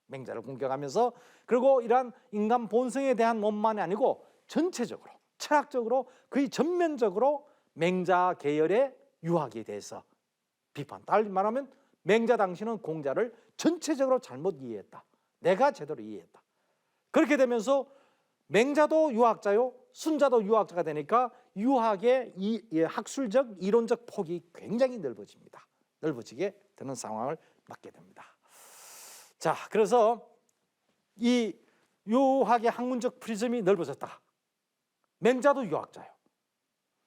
맹자를 공격하면서 그리고 이러한 인간 본성에 대한 논만이 아니고 전체적으로 철학적으로 거의 전면적으로 맹자 계열의 유학에 대해서 비판. 달리 말하면 맹자 당시는 공자를 전체적으로 잘못 이해했다. 내가 제대로 이해했다. 그렇게 되면서 맹자도 유학자요, 순자도 유학자가 되니까 유학의 학술적, 이론적 폭이 굉장히 넓어집니다. 넓어지게 되는 상황을 맞게 됩니다. 자, 그래서 이 유학의 학문적 프리즘이 넓어졌다. 맹자도 유학자요,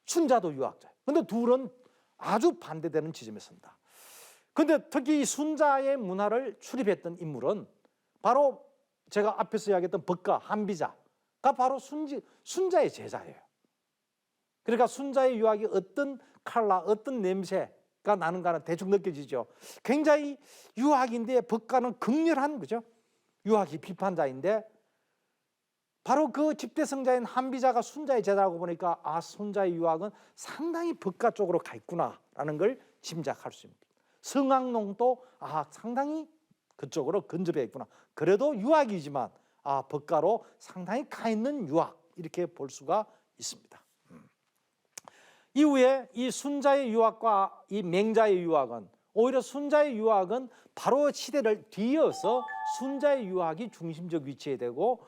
순자도 유학자요. 근데 둘은 아주 반대되는 지점에 선다. 근데 특히 이 순자의 문화를 출입했던 인물은 바로 제가 앞에서 이야기했던 법가 한비자가 바로 순자의 제자예요. 그러니까 순자의 유학이 어떤 컬러, 어떤 냄새가 나는가는 대충 느껴지죠. 굉장히 유학인데 법가는 극렬한 거죠. 유학이 비판자인데 바로 그 집대성자인 한비자가 순자의 제자라고 보니까 아, 순자의 유학은 상당히 법가 쪽으로 가 있구나라는 걸 짐작할 수 있습니다. 성악농도 아, 상당히 그쪽으로 근접해 있구나. 그래도 유학이지만 아, 법가로 상당히 가 있는 유학 이렇게 볼 수가 있습니다. 이후에 이 순자의 유학과 이 맹자의 유학은 오히려 순자의 유학은 바로 시대를 뒤이어서 순자의 유학이 중심적 위치에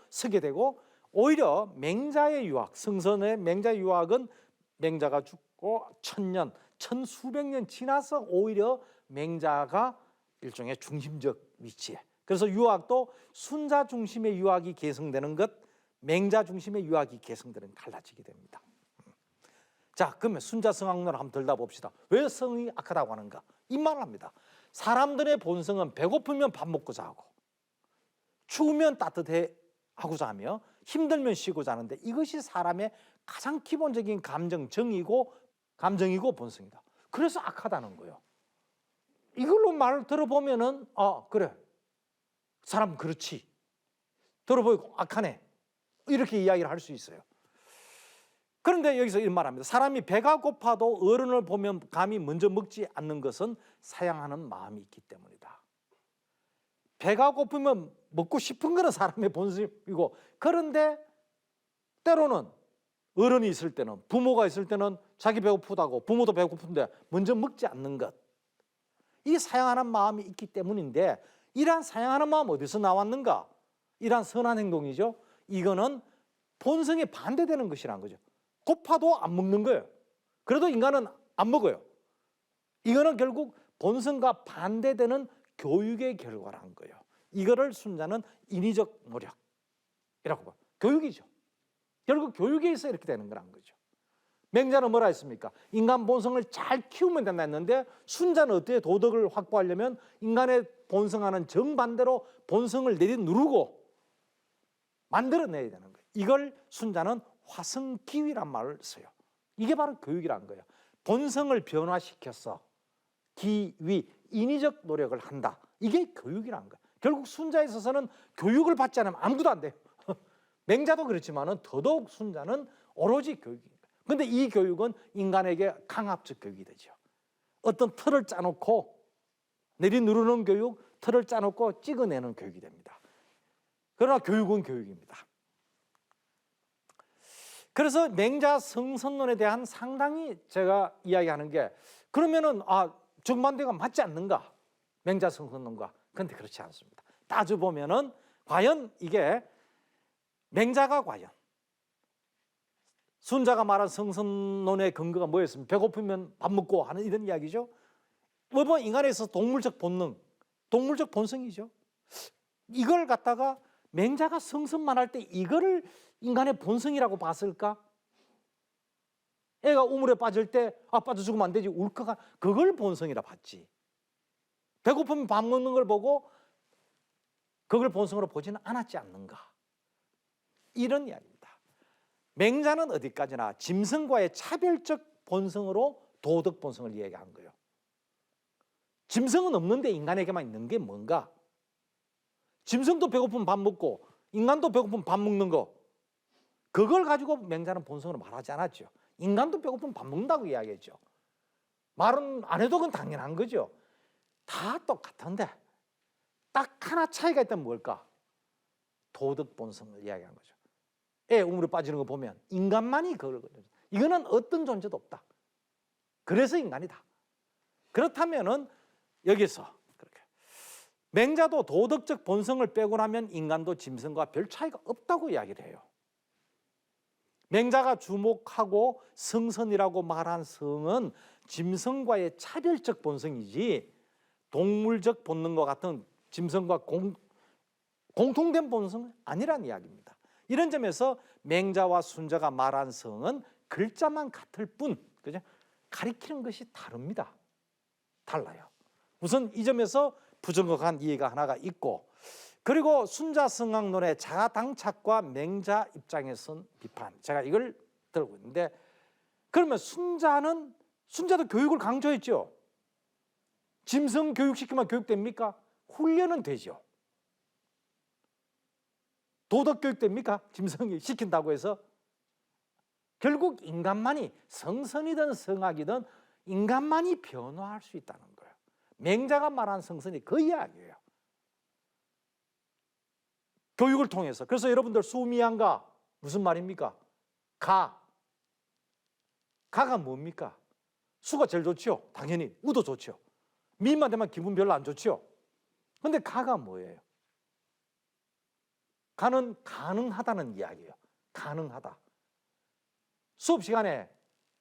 서게 되고 오히려 맹자의 유학, 성선의 맹자의 유학은 맹자가 죽고 천수백 년 지나서 오히려 맹자가 일종의 중심적 위치에. 그래서 유학도 순자 중심의 유학이 계승되는 것, 맹자 중심의 유학이 계승되는 갈라지게 됩니다. 자, 그러면 순자 성악론을 한번 들여다봅시다. 왜 성이 악하다고 하는가? 이 말을 합니다. 사람들의 본성은 배고프면 밥 먹고 자고, 추우면 따뜻해 하고자 하며, 힘들면 쉬고자 하는데 이것이 사람의 가장 기본적인 감정이고 본성이다. 그래서 악하다는 거예요. 이걸로 말을 들어보면은 그래, 사람 그렇지, 들어보이고 악하네, 이렇게 이야기를 할 수 있어요. 그런데 여기서 이런 말합니다. 사람이 배가 고파도 어른을 보면 감히 먼저 먹지 않는 것은 사양하는 마음이 있기 때문이다. 배가 고프면 먹고 싶은 거는 사람의 본성이고, 그런데 때로는 어른이 있을 때는, 부모가 있을 때는 자기 배고프다고, 부모도 배고픈데 먼저 먹지 않는 것, 이 사양하는 마음이 있기 때문인데, 이러한 사양하는 마음 어디서 나왔는가? 이러한 선한 행동이죠. 이거는 본성에 반대되는 것이라는 거죠. 고파도 안 먹는 거예요. 그래도 인간은 안 먹어요. 이거는 결국 본성과 반대되는 교육의 결과라는 거예요. 이거를 순자는 인위적 노력이라고 봐요. 교육이죠. 결국 교육에 있어 이렇게 되는 거란 거죠. 맹자는 뭐라 했습니까? 인간 본성을 잘 키우면 된다 했는데, 순자는 어떻게 도덕을 확보하려면 인간의 본성과는 정반대로 본성을 내려누르고 만들어내야 되는 거예요. 이걸 순자는 화성기위란 말을 써요. 이게 바로 교육이란 거예요. 본성을 변화시켜서 기위, 인위적 노력을 한다. 이게 교육이란 거예요. 결국 순자에 있어서는 교육을 받지 않으면 아무것도 안 돼요. 맹자도 그렇지만 더더욱 순자는 오로지 교육입니다. 그런데 이 교육은 인간에게 강압적 교육이 되죠. 어떤 틀을 짜놓고 내리누르는 교육, 틀을 짜놓고 찍어내는 교육이 됩니다. 그러나 교육은 교육입니다. 그래서 맹자 성선론에 대한 상당히 제가 이야기하는 게 그러면은 정반대가 맞지 않는가? 맹자 성선론과. 그런데 그렇지 않습니다. 따져보면은 과연 이게 맹자가 과연 순자가 말한 성선론의 근거가 뭐였습니까? 배고프면 밥 먹고 하는 이런 이야기죠. 뭐 인간에서 동물적 본능, 동물적 본성이죠. 이걸 갖다가 맹자가 성선만 할 때 이거를 인간의 본성이라고 봤을까? 애가 우물에 빠질 때 빠져 죽으면 안 되지 울까가 그걸 본성이라 봤지. 배고프면 밥 먹는 걸 보고 그걸 본성으로 보지는 않았지 않는가? 이런 이야기입니다. 맹자는 어디까지나 짐승과의 차별적 본성으로 도덕 본성을 이야기한 거예요. 짐승은 없는데 인간에게만 있는 게 뭔가? 짐승도 배고프면 밥 먹고 인간도 배고프면 밥 먹는 거, 그걸 가지고 맹자는 본성으로 말하지 않았죠. 인간도 배고프면 밥 먹는다고 이야기했죠. 말은 안 해도 그건 당연한 거죠. 다 똑같은데 딱 하나 차이가 있다면 뭘까? 도덕 본성을 이야기한 거죠. 애 우물에 빠지는 거 보면 인간만이 그걸 거든요. 이거는 어떤 존재도 없다. 그래서 인간이다. 그렇다면은 여기서 그렇게 맹자도 도덕적 본성을 빼고 나면 인간도 짐승과 별 차이가 없다고 이야기를 해요. 맹자가 주목하고 성선이라고 말한 성은 짐승과의 차별적 본성이지 동물적 본능과 같은 짐승과 공통된 본성은 아니란 이야기입니다. 이런 점에서 맹자와 순자가 말한 성은 글자만 같을 뿐, 그죠? 가리키는 것이 다릅니다. 달라요. 우선 이 점에서 부정확한 이해가 하나가 있고, 그리고 순자 성학론의 자아당착과 맹자 입장에선 비판, 제가 이걸 들고 있는데, 그러면 순자도 교육을 강조했죠. 짐승 교육시키면 교육됩니까? 훈련은 되죠. 도덕 교육됩니까? 짐승이 시킨다고 해서? 결국 인간만이 성선이든 성악이든 인간만이 변화할 수 있다는 거예요. 맹자가 말한 성선이 그 이야기예요. 교육을 통해서. 그래서 여러분들 수미양가 무슨 말입니까? 가가 뭡니까? 수가 제일 좋죠. 당연히 우도 좋죠. 미만 되면 기분 별로 안 좋죠. 근데 가가 뭐예요? 가는 가능하다는 이야기예요. 가능하다. 수업 시간에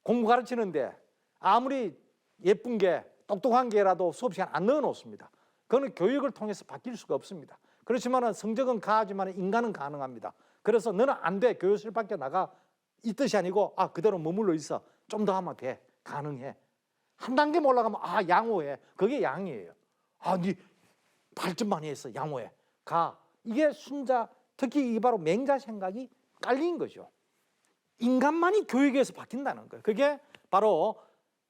공부 가르치는데 아무리 예쁜 게 똑똑한 게라도 수업 시간 안 넣어 놓습니다. 그거는 교육을 통해서 바뀔 수가 없습니다. 그렇지만 성적은 가하지만 인간은 가능합니다. 그래서 너는 안 돼. 교실을 밖에 나가. 이 뜻이 아니고 그대로 머물러 있어. 좀 더 하면 돼. 가능해. 한 단계 more 올라가면 양호해. 그게 양이에요. 네 발전 많이 했어. 양호해. 가. 이게 순자, 특히 이게 바로 맹자 생각이 깔린 거죠. 인간만이 교육에서 바뀐다는 거예요. 그게 바로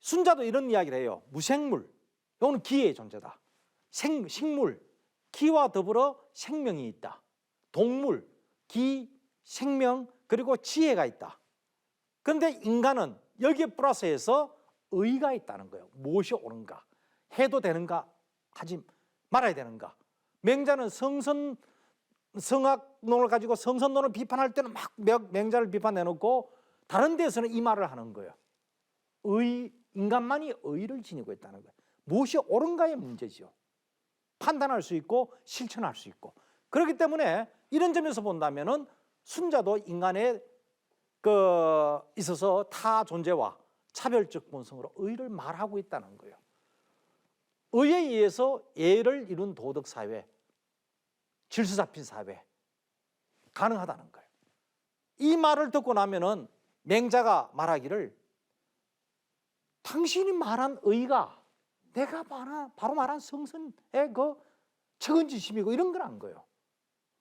순자도 이런 이야기를 해요. 무생물. 이거는 기의 존재다. 식물. 기와 더불어 생명이 있다. 동물, 기, 생명, 그리고 지혜가 있다. 그런데 인간은 여기에 플러스해서 의가 있다는 거예요. 무엇이 옳은가? 해도 되는가? 하지 말아야 되는가? 맹자는 성학론을 가지고 성선론을 비판할 때는 막 맹자를 비판해놓고 다른 데서는 이 말을 하는 거예요. 인간만이 의를 지니고 있다는 거예요. 무엇이 옳은가의 문제죠. 판단할 수 있고 실천할 수 있고. 그렇기 때문에 이런 점에서 본다면은 순자도 인간에 있어서 타 존재와 차별적 본성으로 의를 말하고 있다는 거예요. 의에 의해서 예를 이룬 도덕 사회, 질서 잡힌 사회 가능하다는 거예요. 이 말을 듣고 나면은 맹자가 말하기를 당신이 말한 의가 내가 바로 말한 성선의 책임지심이고 이런 건 안 거예요.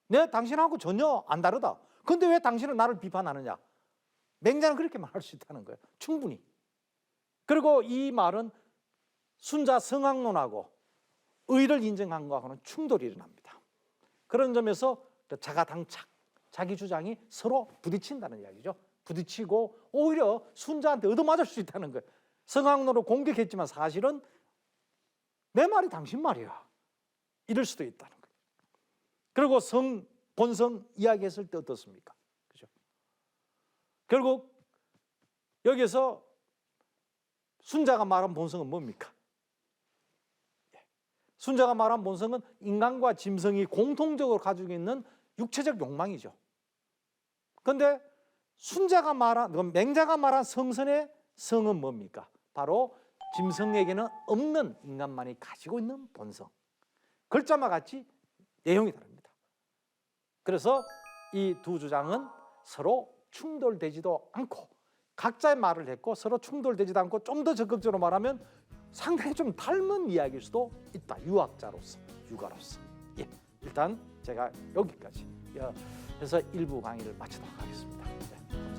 내가 당신하고 전혀 안 다르다. 그런데 왜 당신은 나를 비판하느냐? 맹자는 그렇게 말할 수 있다는 거예요. 충분히. 그리고 이 말은 순자 성학론하고 의를 인정한 것하고는 충돌이 일어납니다. 그런 점에서 자가당착, 자기 주장이 서로 부딪힌다는 이야기죠. 부딪히고 오히려 순자한테 얻어맞을 수 있다는 거예요. 성학론으로 공격했지만 사실은 내 말이 당신 말이야. 이럴 수도 있다는 거예요. 그리고 본성 이야기했을 때 어떻습니까? 그죠? 결국 여기서 순자가 말한 본성은 뭡니까? 순자가 말한 본성은 인간과 짐승이 공통적으로 가지고 있는 육체적 욕망이죠. 그런데 순자가 말한, 맹자가 말한 성선의 성은 뭡니까? 바로 짐승에게는 없는 인간만이 가지고 있는 본성. 글자만 같이 내용이 다릅니다. 그래서 이 두 주장은 서로 충돌되지도 않고 각자의 말을 했고 서로 충돌되지도 않고 좀 더 적극적으로 말하면 상당히 좀 닮은 이야기일 수도 있다. 유학자로서, 유가로서. 예, 일단 제가 여기까지 해서 일부 강의를 마치도록 하겠습니다. 네, 감사합니다.